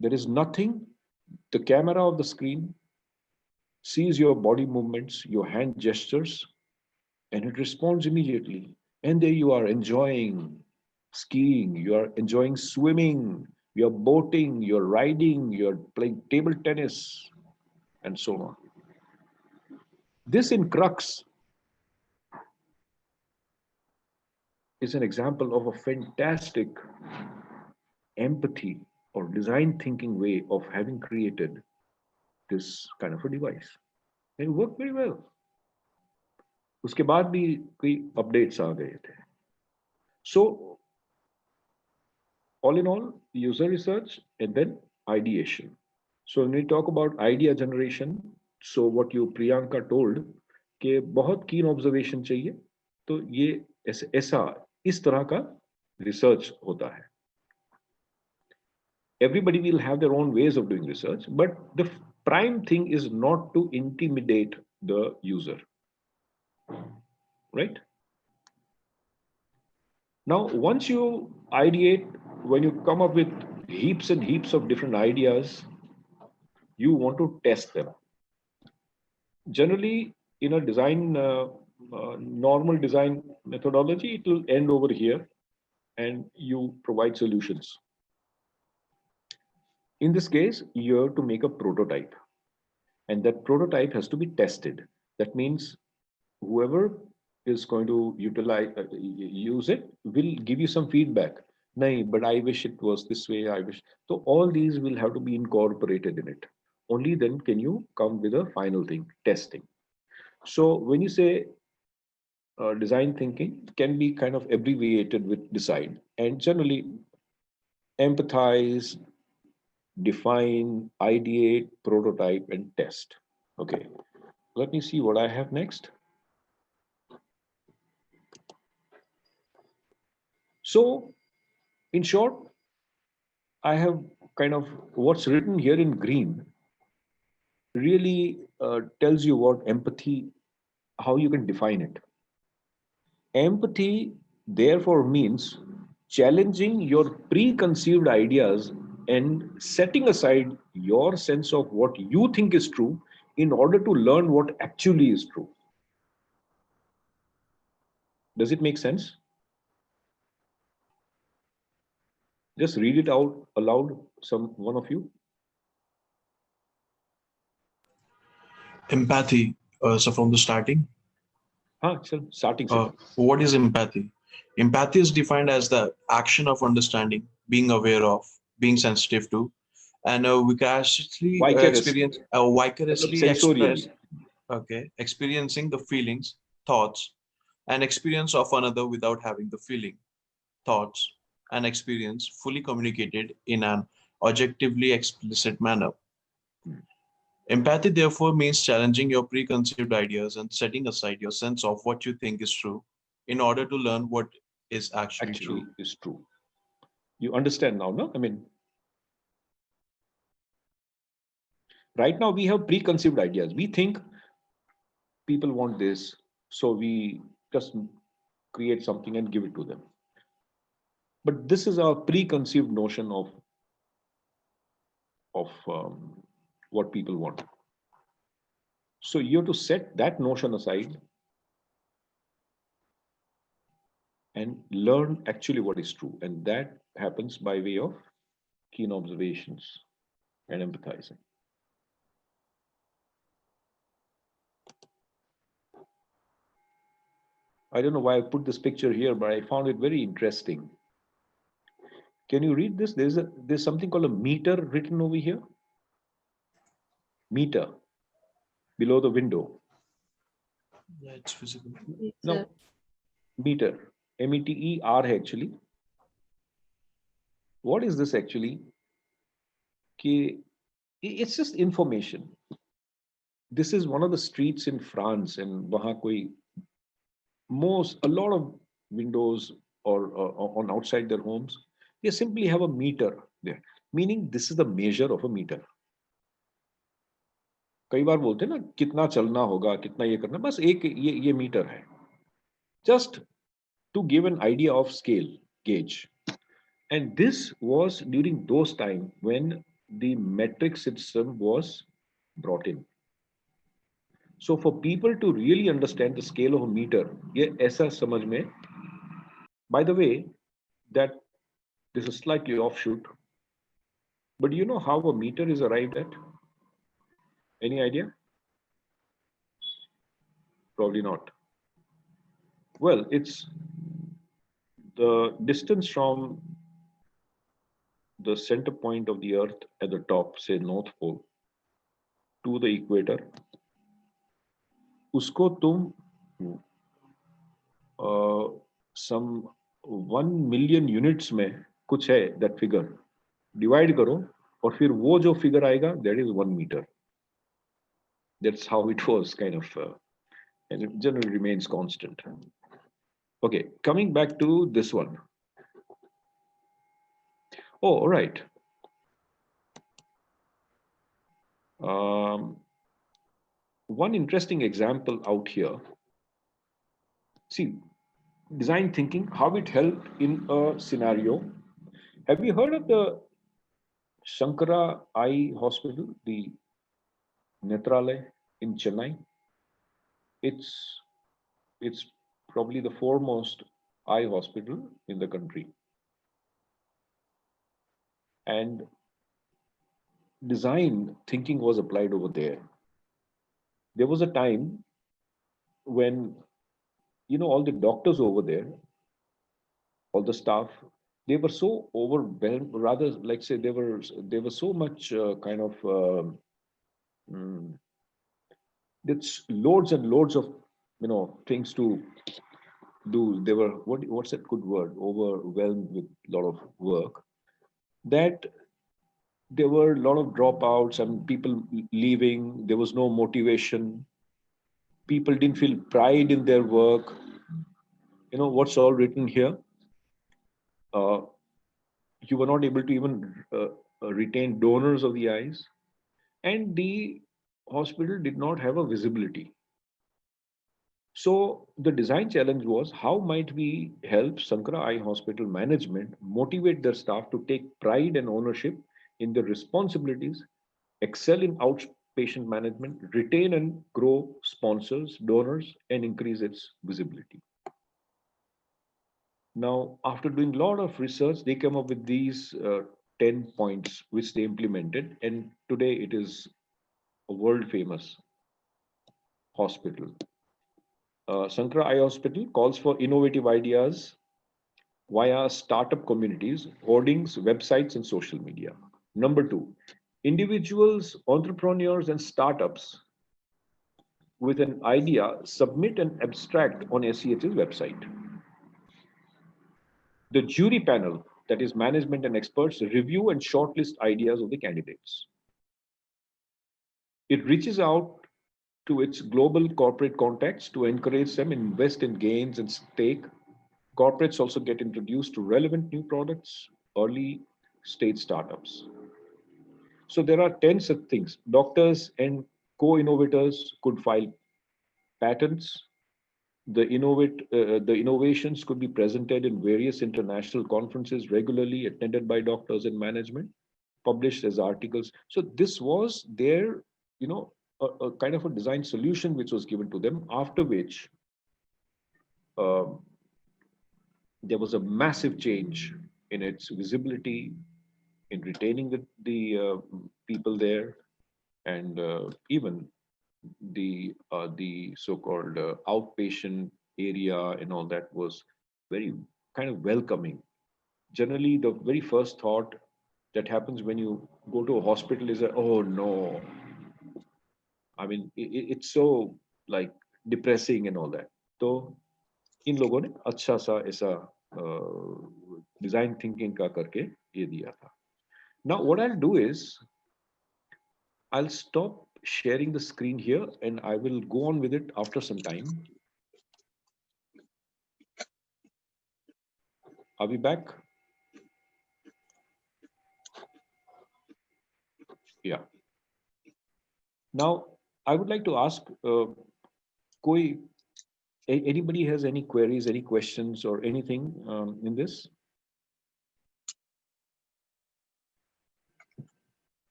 There is nothing. The camera of the screen sees your body movements, your hand gestures, and it responds immediately. And there you are enjoying skiing, you are enjoying swimming, you're boating, you're riding, you're playing table tennis, and so on. This in crux is an example of a fantastic empathy or design thinking way of having created this kind of a device. And it worked very well. उसके बाद भी कोई updates आ गए थे. So, all in all, user research and then ideation. So when we talk about idea generation, so what you Priyanka told कि बहुत keen observation चाहिए, तो ये ऐसा इस तरह का research होता है. Everybody will have their own ways of doing research, but the prime thing is not to intimidate the user, right? Now, once you ideate, when you come up with heaps and heaps of different ideas, you want to test them. Generally, in a design, normal design methodology, it will end over here and you provide solutions. In this case, you have to make a prototype, and that prototype has to be tested. That means whoever is going to use it will give you some feedback. Nahi, but I wish it was this way, I wish. So all these will have to be incorporated in it. Only then can you come with a final thing, testing. So when you say design thinking, can be kind of abbreviated with design, and generally empathize, define, ideate, prototype, and test. Okay, let me see what I have next. So, in short, I have kind of what's written here in green really tells you what empathy, how you can define it. Empathy, therefore, means challenging your preconceived ideas and setting aside your sense of what you think is true in order to learn what actually is true. Does it make sense? Just read it out aloud, one of you. Empathy. So from the starting. Starting. What is empathy? Empathy is defined as the action of understanding, being aware of, being sensitive to, and vicariously Vicariously. experience, vicariously express, Sensorially. okay, experiencing the feelings, thoughts, and experience of another without having the feeling, thoughts, and experience fully communicated in an objectively explicit manner. Empathy, therefore, means challenging your preconceived ideas and setting aside your sense of what you think is true in order to learn what is actually true. Actually is true. You understand now, no? I mean, right now we have preconceived ideas. We think people want this, so we just create something and give it to them. But this is our preconceived notion of what people want. So you have to set that notion aside and learn actually what is true, and that happens by way of keen observations and empathizing. I don't know why I put this picture here, but I found it very interesting. Can you read this? There's something called a meter written over here. Meter below the window. Yeah, it's visible. It's No, meter. METER actually. What is this actually? It's just information. This is one of the streets in France, and वहाँ कोई a lot of windows or on outside their homes, they simply have a meter there, meaning this is the measure of a meter. कई बार बोलते हैं ना कितना चलना होगा कितना ये करना, बस एक ये मीटर है, just to give an idea of scale gauge. And this was during those time when the metric system was brought in. So for people to really understand the scale of a meter, ये ऐसा समझ में. By the way, that this is slightly offshoot, but you know how a meter is arrived at? Any idea? Probably not. Well, it's the distance from the center point of the earth at the top, say North Pole, to the equator. उसको तुम some 1 million units में कुछ है that figure divide करो और फिर वो जो figure आएगा that is 1 meter. That's how it was kind of and it generally remains constant. Okay, coming back to this one. Oh, all right. One interesting example out here. See, design thinking, how it helped in a scenario. Have you heard of the Shankara Eye Hospital, the Netralaya in Chennai? It's probably the foremost eye hospital in the country. And design thinking was applied over there. There was a time when, you know, all the doctors over there, all the staff, they were so overwhelmed, rather like say they were so much kind of it's loads and loads of things to do. They were what's that good word, overwhelmed with a lot of work, that there were a lot of dropouts and people leaving. There was no motivation. People didn't feel pride in their work. You know what's all written here? You were not able to even retain donors of the eyes, and the hospital did not have a visibility. So the design challenge was, how might we help Sankara Eye Hospital management motivate their staff to take pride and ownership in their responsibilities, excel in outpatient management, retain and grow sponsors, donors, and increase its visibility. Now, after doing a lot of research, they came up with these 10 points which they implemented, and today it is a world famous hospital. Sankara Eye Hospital calls for innovative ideas via startup communities, hoardings, websites, and social media. Number two, individuals, entrepreneurs, and startups with an idea submit an abstract on SEH's website. The jury panel, that is management and experts, review and shortlist ideas of the candidates. It reaches out to its global corporate contacts to encourage them invest in gains and stake. Corporates also get introduced to relevant new products, early stage startups. So there are 10 such things. Doctors and co-innovators could file patents. The innovations could be presented in various international conferences regularly attended by doctors and management, published as articles. So this was their, a kind of a design solution which was given to them, after which um, there was a massive change in its visibility, in retaining the people there, and even the so-called outpatient area and all that was very kind of welcoming. Generally, the very first thought that happens when you go to a hospital is that, oh no, I mean, it's so like depressing and all that. तो इन लोगों ने अच्छा सा ऐसा design thinking का करके ये दिया था. Now what I'll do is I'll stop sharing the screen here and I will go on with it after some time. Are we back? Yeah. Now I would like to ask anybody has any queries, any questions or anything in this?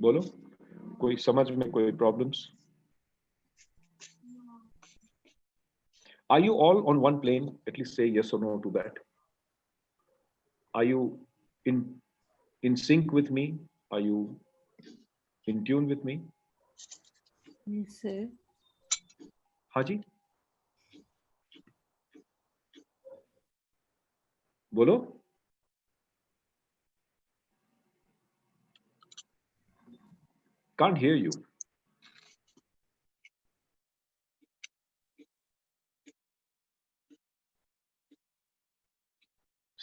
बोलो कोई समझ में कोई problems? Are you all on one plane? At least say yes or no to that. Are you in sync with me? Are you in tune with me? Yes, sir. Haji? बोलो. Can't hear you.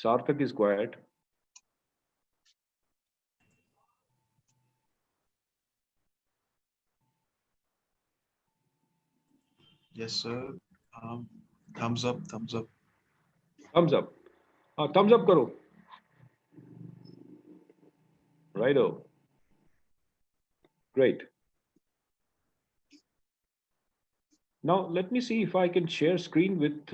Sarthak is quiet. Yes, sir. Thumbs up, thumbs up. Thumbs up. Thumbs up karo. Righto. Great. Now let me see if I can share screen with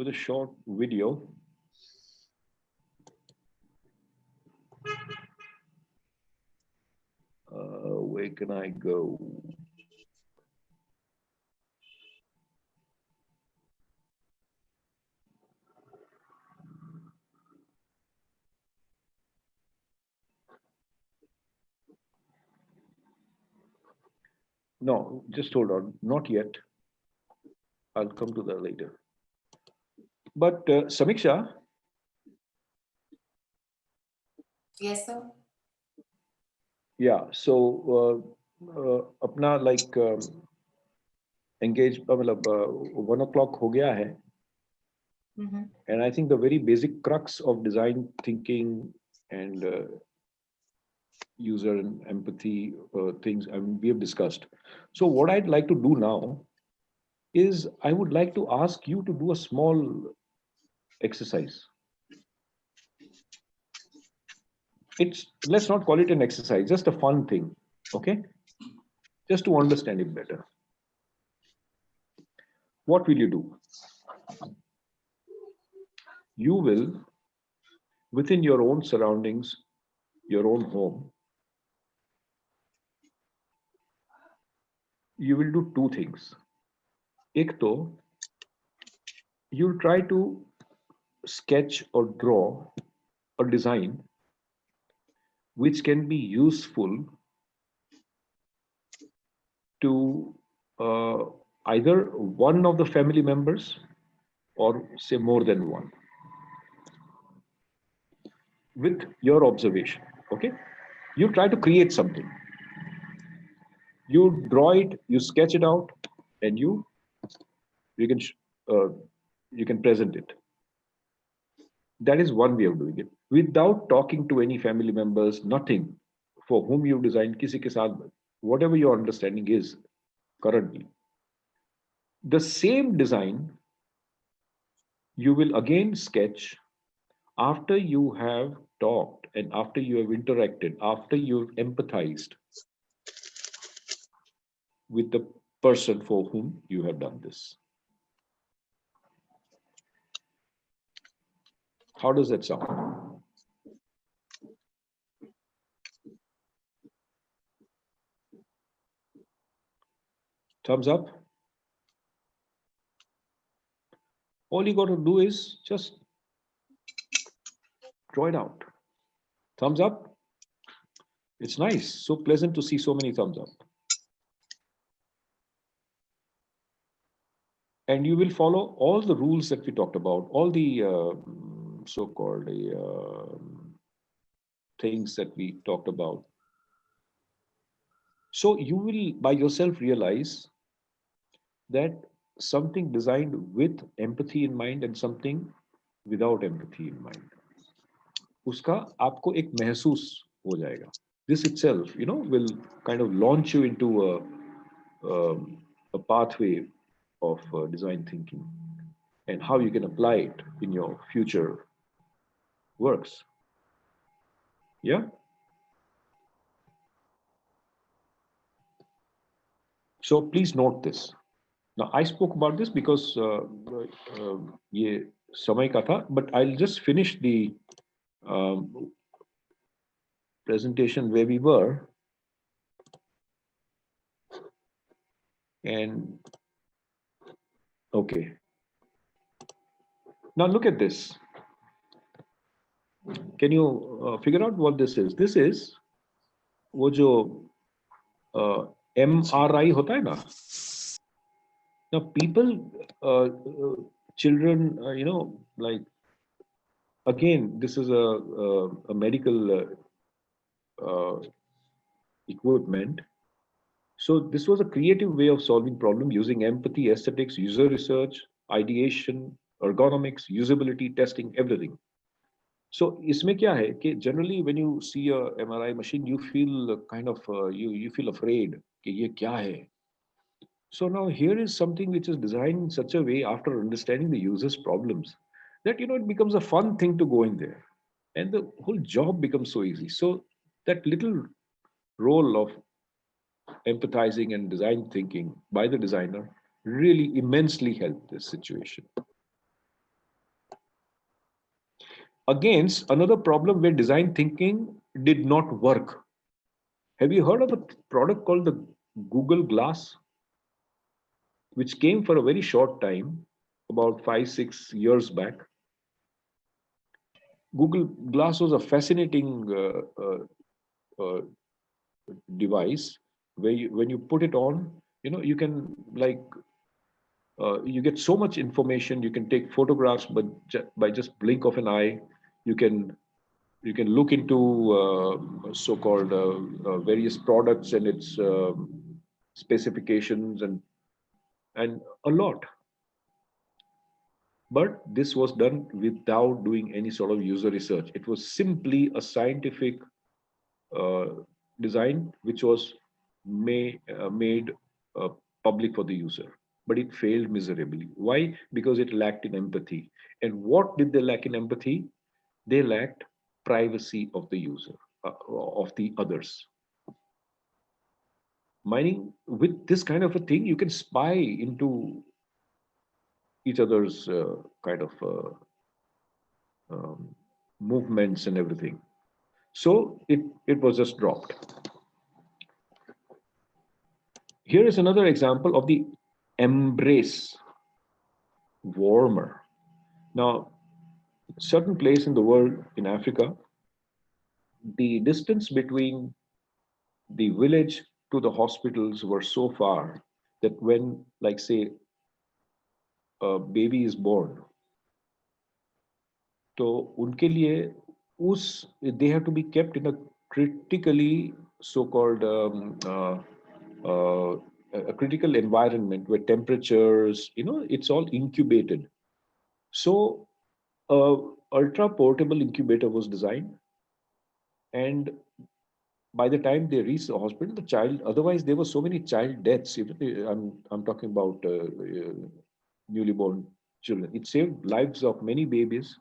a short video. Where can I go? No, just hold on. Not yet. I'll come to that later. But Samiksha. Yes, sir. Yeah. So अपना like engage मतलब 1 o'clock हो गया है. And I think the very basic crux of design thinking and user and empathy things, I mean, we have discussed. So what I'd like to do now is I would like to ask you to do a small exercise. Let's not call it an exercise, just a fun thing, okay? Just to understand it better. What will you do? You will, within your own surroundings, your own home, you will do two things. Ek to, you'll try to sketch or draw a design which can be useful to either one of the family members or say more than one with your observation. Okay, you try to create something, you draw it, you sketch it out, and you can you can present it. That is one way of doing it without talking to any family members, nothing, for whom you designed, kisi ke saath, whatever your understanding is currently. The same design you will again sketch after you have talked and after you have interacted, after you've empathized with the person for whom you have done this. How does that sound? Thumbs up. All you got to do is just draw it out. Thumbs up. It's nice, so pleasant to see so many thumbs up. And you will follow all the rules that we talked about, all the so-called things that we talked about. So you will by yourself realize that something designed with empathy in mind and something without empathy in mind, उसका आपको एक महसूस हो जाएगा. This itself, will kind of launch you into a pathway of design thinking and how you can apply it in your future works. Yeah. So please note this. Now I spoke about this because ये समय का था, but I'll just finish the presentation where we were, and okay. Now look at this. Can you figure out what this is? This is वो जो MRI होता है ना. Now people, children, like, again, this is a medical equipment. So this was a creative way of solving problem using empathy, aesthetics, user research, ideation, ergonomics, usability, testing, everything. So इसमें क्या है कि generally when you see a MRI machine, you feel kind of you feel afraid कि ये क्या है. So now here is something which is designed in such a way, after understanding the user's problems, that it becomes a fun thing to go in there, and the whole job becomes so easy. So that little role of empathizing and design thinking by the designer really immensely helped this situation. Against another problem where design thinking did not work. Have you heard of a product called the Google Glass, which came for a very short time, about 5-6 years back? Google Glass was a fascinating device where when you put it on, you can you get so much information. You can take photographs, but by just blink of an eye, you can look into so-called various products and its specifications and a lot. But this was done without doing any sort of user research. It was simply a scientific design which was made public for the user. But it failed miserably. Why? Because it lacked in empathy. And what did they lack in empathy? They lacked privacy of the user, of the others. Meaning, with this kind of a thing, you can spy into each other's kind of movements and everything. So it was just dropped. Here is another example of the embrace warmer. Now, certain place in the world, in Africa, the distance between the village to the hospitals were so far that when, like, say, a baby is born, तो उनके लिए उस they have to be kept in a critically so-called uh, a critical environment where temperatures, it's all incubated. So a ultra portable incubator was designed, and by the time they reached the hospital, the child, otherwise there were so many child deaths. I'm talking about newly born children. It saved lives of many babies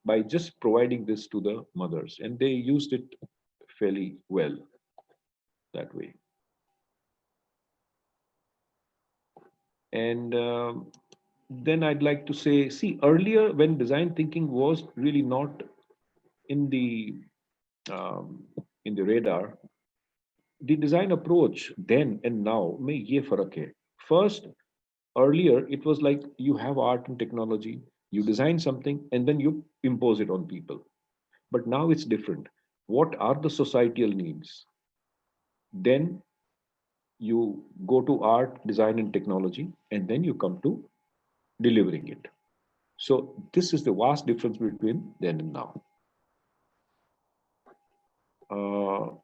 by just providing this to the mothers, and they used it fairly well that way. And then I'd like to say, see, earlier when design thinking was really not in the um, radar, the design approach then and now में ये फर्क है. First, earlier it was like you have art and technology, you design something and then you impose it on people. But now it's different. What are the societal needs? Then you go to art, design, and technology, and then you come to delivering it. So this is the vast difference between then and now. All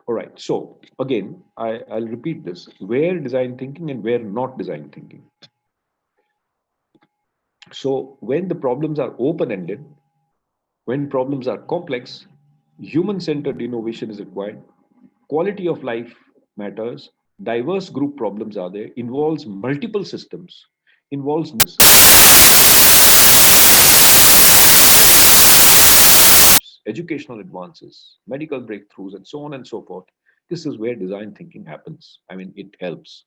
right. So again, I'll repeat this: where design thinking and where not design thinking. So when the problems are open-ended, when problems are complex, human-centered innovation is required. Quality of life matters. Diverse group problems are there. Involves multiple systems. Involves educational advances, medical breakthroughs, and so on and so forth. This is where design thinking happens. I mean, it helps.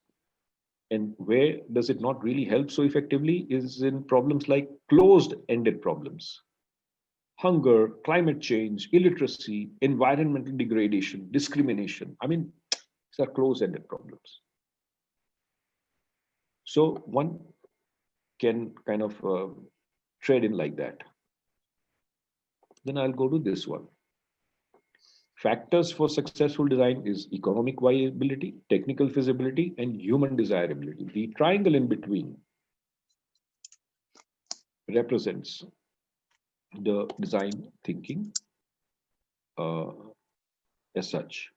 And where does it not really help so effectively is in problems like closed-ended problems. Hunger, climate change, illiteracy, environmental degradation, discrimination. I mean, these are closed-ended problems. So one can kind of trade in like that. Then I'll go to this one. Factors for successful design is economic viability, technical feasibility, and human desirability. The triangle in between represents the design thinking as such.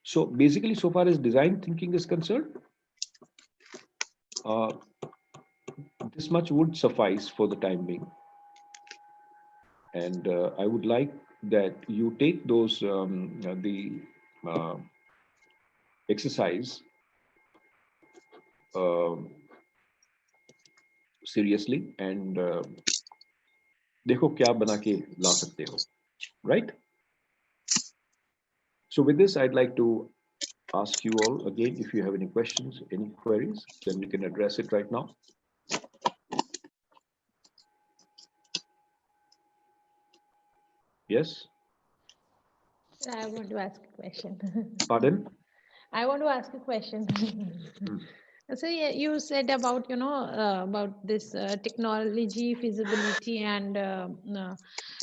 So basically, so far as design thinking is concerned, this much would suffice for the time being. And I would like that you take those, the exercise seriously and देखो क्या बना के ला सकते हो, right? So with this, I'd like to ask you all again, if you have any questions, any queries, then we can address it right now. Yes? I want to ask a question. Pardon? I want to ask a question. So yeah, you said about about this technology feasibility and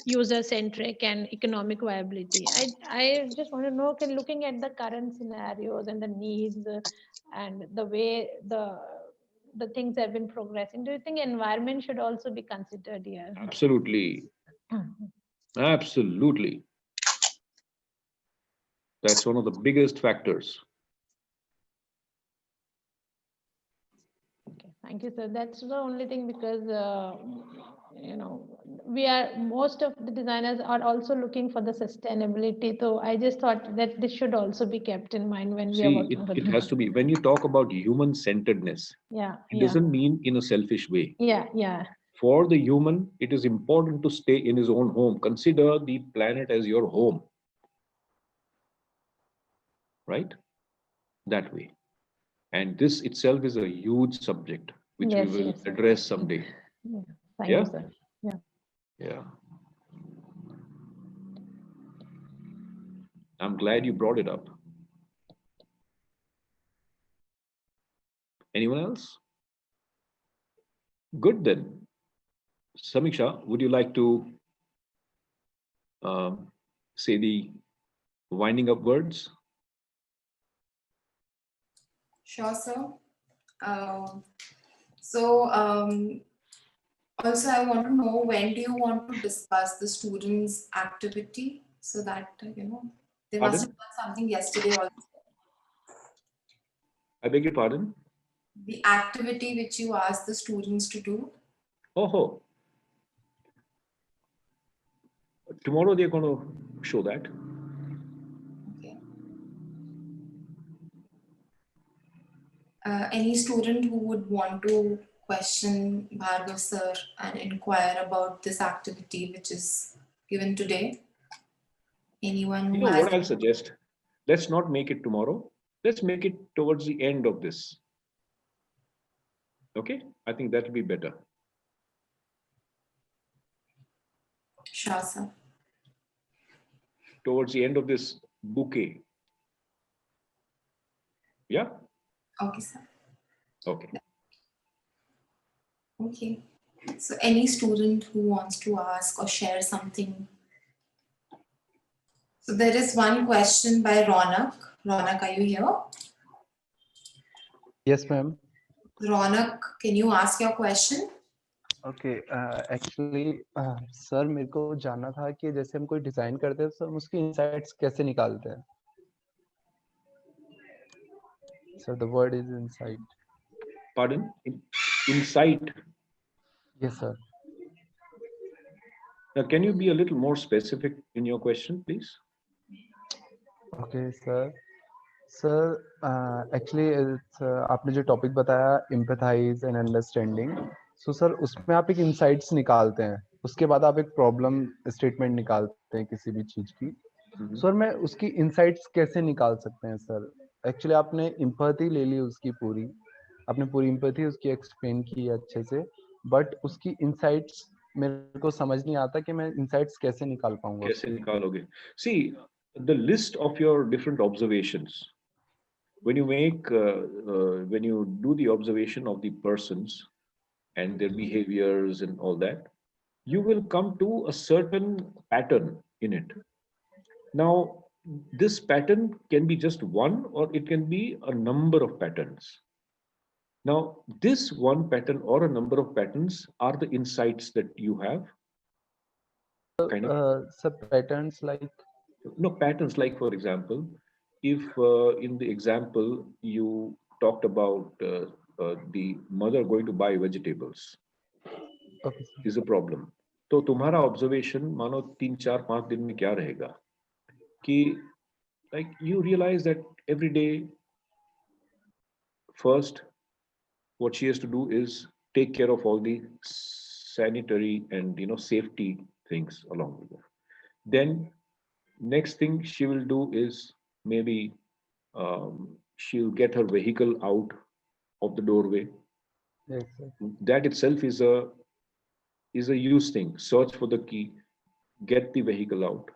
user centric and economic viability. I just want to know, can looking at the current scenarios and the needs and the way the things have been progressing, do you think environment should also be considered here? Absolutely. Absolutely. That's one of the biggest factors. Okay, thank you, sir. That's the only thing, because we are, most of the designers are also looking for the sustainability. So I just thought that this should also be kept in mind when we are See, working with it has to be, when you talk about human-centeredness, Yeah, it yeah, doesn't mean in a selfish way. yeah. For the human, it is important to stay in his own home. Consider the planet as your home, right? That way. And this itself is a huge subject, which we Yes, will yes, sir. address someday. Yeah. Thank Yeah? you, sir. Yeah. Yeah. I'm glad you brought it up. Anyone else? Good then. Samiksha, would you like to say the winding up words? Sure, sir. So also I want to know, when do you want to discuss the students' activity, so that they must have Pardon? done something yesterday also. I beg your pardon? The activity which you asked the students to do. Oh, tomorrow they're going to show that. Okay. Any student who would want to question Bhargav sir and inquire about this activity which is given today? Anyone You who know has? what I'll suggest? Let's not make it tomorrow. Let's make it towards the end of this. Okay? I think that'll be better. Sure, sir. Towards the end of this bouquet. Yeah? Okay, sir. Okay. Okay. So any student who wants to ask or share something. So there is one question by Ronak. Ronak, are you here? Yes, ma'am. Ronak, can you ask your question? Okay actually sir मेरे को जानना था कि जैसे हम कोई design करते हैं तो हम उसकी इनसाइट्स कैसे निकालते हैं sir the word is insight Pardon? Insight. Yes sir Now, can you be a little more specific in your question, please? Okay sir sir actually आपने जो टॉपिक बताया empathise and understanding so sir उसमें आप एक insights निकालते हैं उसके बाद आप एक प्रॉब्लम स्टेटमेंट निकालते हैं किसी भी चीज की सर मैं उसकी इनसाइट्स कैसे निकाल सकते हैं सर एक्चुअली आपने एम्पैथी ले ली उसकी पूरी आपने पूरी एम्पैथी उसकी एक्सप्लेन की अच्छे से बट उसकी इनसाइट्स मेरे को समझ नहीं आता कि मैं इनसाइट्स कैसे निकाल पाऊंगा कैसे निकालोगे? See, the list of your different observations. When you when you do the observation of the persons and their behaviors and all that, you will come to a certain pattern in it. Now, this pattern can be just one or it can be a number of patterns. Now, this one pattern or a number of patterns are the insights that you have. Kind of. सब patterns like No, patterns like, for example, if in the example you talked about the mother going to buy vegetables okay sir. is a problem. तो तुम्हारा observation मानो 3 4 5 दिन में क्या रहेगा कि like you realize that every day first what she has to do is take care of all the sanitary and safety things along with her. Then next thing she will do is maybe she'll get her vehicle out of the doorway. Yes, sir. That itself is a use thing. Search for the key, get the vehicle out,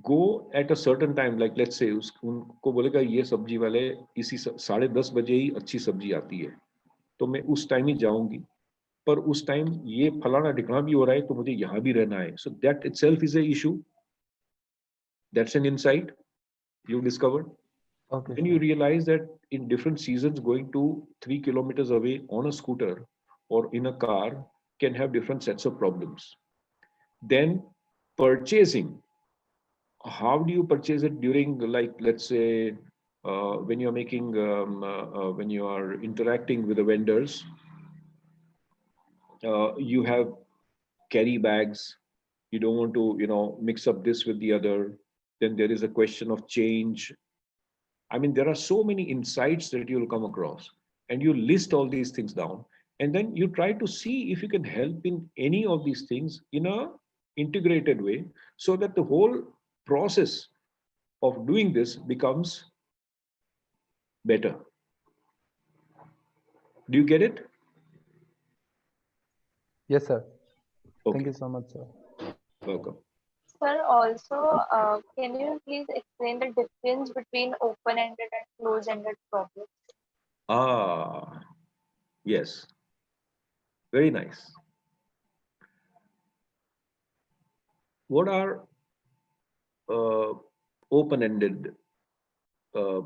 go at a certain time, like let's say उनको बोलेगा ये सब्जी वाले इसी 10:30 बजे ही अच्छी सब्जी आती है तो मैं उस टाइम ही जाऊंगी पर उस टाइम ये फलाना ढिकना भी हो रहा है तो मुझे यहाँ भी रहना है. So that itself is a issue. That's an insight you discovered. Okay, When you realize that in different seasons going to 3 kilometers away on a scooter or in a car can have different sets of problems. Then purchasing, how do you purchase it during, like, let's say, when you're making, when you are interacting with the vendors, you have carry bags, you don't want to, mix up this with the other. Then there is a question of change. I mean, there are so many insights that you'll come across, and you list all these things down, and then you try to see if you can help in any of these things in a integrated way, so that the whole process of doing this becomes better. Do you get it? Yes, sir. Okay. Thank you so much, sir. Welcome. Sir, also, can you please explain the difference between open-ended and closed-ended problems? Ah, yes. Very nice. What are open-ended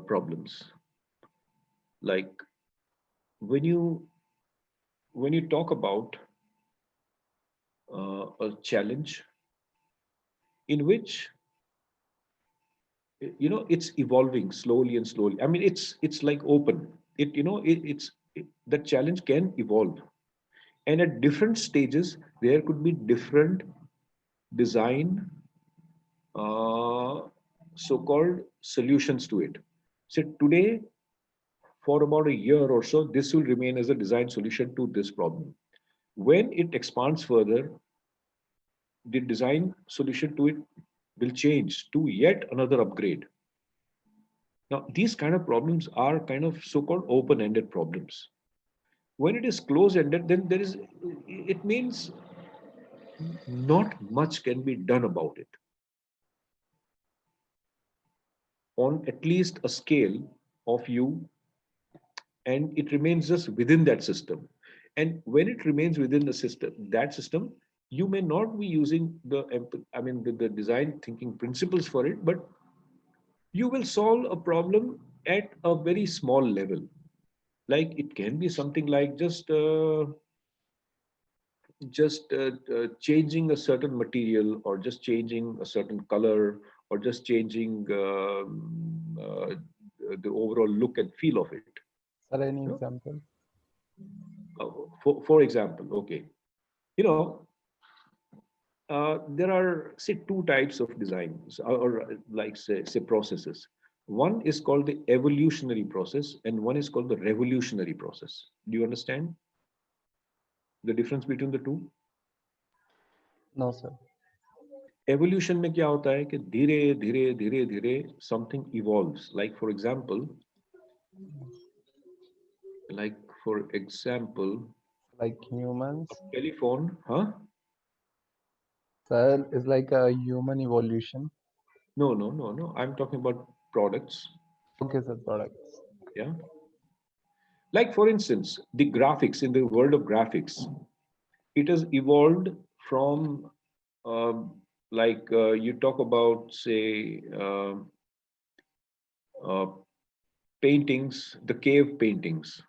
problems? Like when you talk about a challenge in which it's evolving slowly and slowly. I mean, it's like open. That challenge can evolve, and at different stages there could be different design so-called solutions to it. So today, for about a year or so, this will remain as a design solution to this problem. When it expands further, the design solution to it will change to yet another upgrade. Now, these kind of problems are kind of so-called open-ended problems. When it is close-ended, then it means not much can be done about it on at least a scale of you, and it remains just within that system. And when it remains within that system, you may not be using the design thinking principles for it, but you will solve a problem at a very small level. Like it can be something like just changing a certain material, or just changing a certain color, or just changing the overall look and feel of it. Sir, any You know? example? For example, okay, you know, there are, say, two types of designs, or like say processes. One is called the evolutionary process, and one is called the revolutionary process. Do you understand the difference between the two? No, sir. Evolution में क्या होता है कि धीरे धीरे धीरे धीरे something evolves. Like for example, Like humans. a telephone, huh? Sir, is like a human evolution. No. I'm talking about products. Okay, sir, products. Yeah. Like for instance, the graphics, in the world of graphics, it has evolved from you talk about, say, uh, paintings, the cave paintings.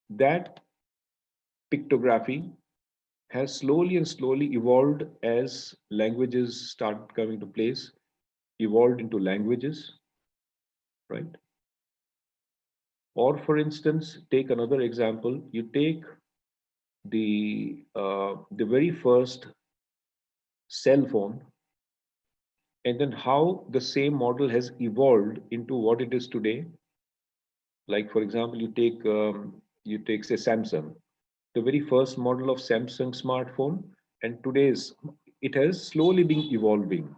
That pictography has slowly and slowly evolved as languages start coming to place, evolved into languages, right? Or for instance, take another example. You take the very first cell phone, and then how the same model has evolved into what it is today. Like for example, you take say Samsung, the very first model of Samsung smartphone, and today's, it has slowly been evolving.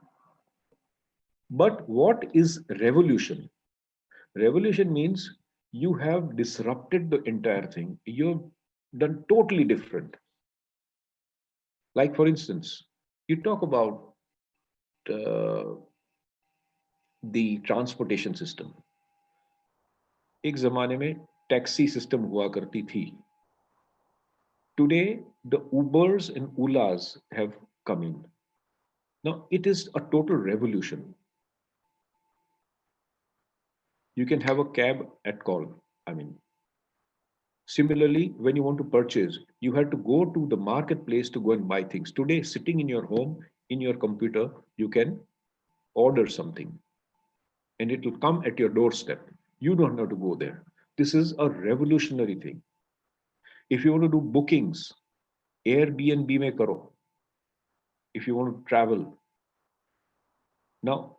But what is revolution? Revolution means you have disrupted the entire thing. You've done totally different. Like for instance, you talk about uh, the transportation system. एक जमाने में taxi system हुआ करती थी. Today, the Ubers and Olas have come in. Now, it is a total revolution. You can have a cab at call. I mean, similarly, when you want to purchase, you had to go to the marketplace to go and buy things. Today, sitting in your home, in your computer, you can order something and it will come at your doorstep. You don't have to go there. This is a revolutionary thing. If you want to do bookings, Airbnb mein karo. If you want to travel. Now,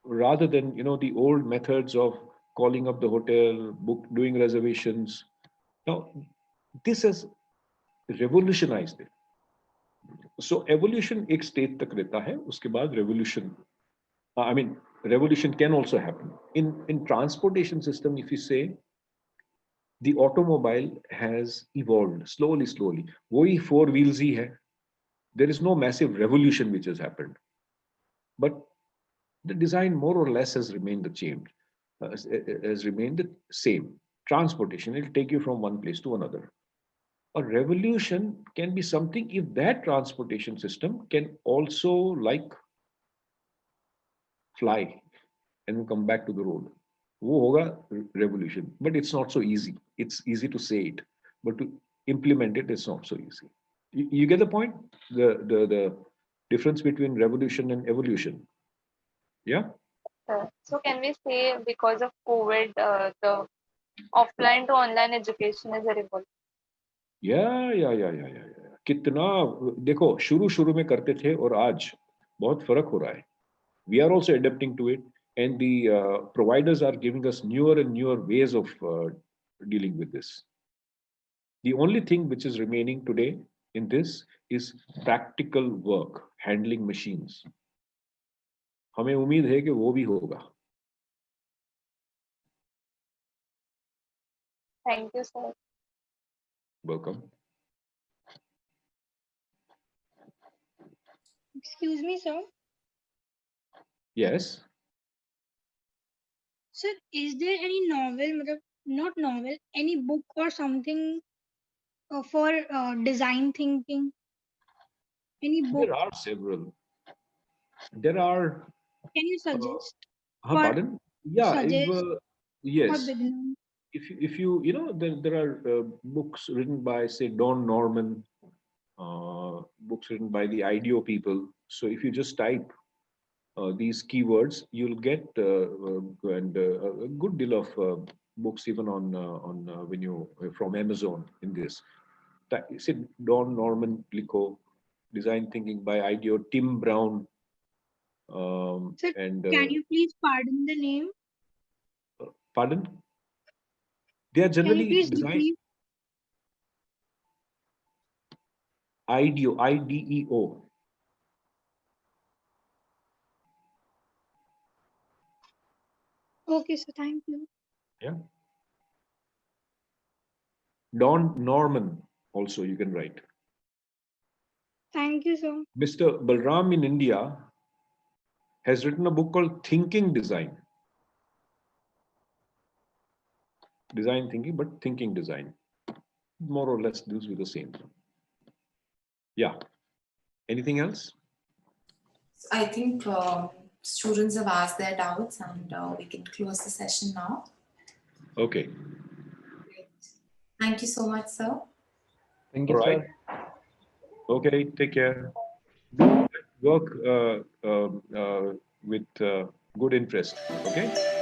rather than the old methods of calling up the hotel, doing reservations, now this has revolutionized it. So evolution एक state तक रहता है, उसके बाद revolution. I mean, revolution can also happen in transportation system. If you say the automobile has evolved slowly, वही four wheels ही है. There is no massive revolution which has happened, but the design more or less has remained the same. Has remained the same. Transportation, it'll take you from one place to another. A revolution can be something if that transportation system can also like fly and come back to the road. वो होगा revolution, but it's not so easy. It's easy to say it, but to implement it is not so easy. You get the point? The difference between revolution and evolution. Yeah. So can we say because of COVID, the offline to online education is a revolution? या कितना देखो शुरू में करते थे और आज बहुत फर्क हो रहा है. We are also adapting to it, and the providers are giving us newer and newer ways of dealing with this. The only thing which is remaining today in this is practical work, handling machines. हमें उम्मीद है कि वो भी होगा. Thank you, sir. Welcome. Excuse me, sir. Yes. Sir, is there any novel, not novel, any book or something for design thinking? Any book? There are several. There are. Can you suggest? Pardon? Yeah. Suggest Yes. for beginners. If you there are books written by, say, Don Norman, books written by the IDEO people. So if you just type these keywords, you'll get a good deal of books even on when you from Amazon in this. Say Don Norman Lico, Design Thinking by IDEO, Tim Brown. Sir, and can you please pardon the name? Pardon? They are Can you generally please designed. repeat? IDEO, IDEO. Okay, sir. Thank you. Yeah. Don Norman also you can write. Thank you, sir. Mr. Balram in India has written a book called Thinking Design. Design thinking, but thinking design. More or less deals with the same. Yeah. Anything else? I think students have asked their doubts, and we can close the session now. Okay. Great. Thank you so much, sir. Thank you, All right. sir. Okay, take care. Work with good interest. Okay.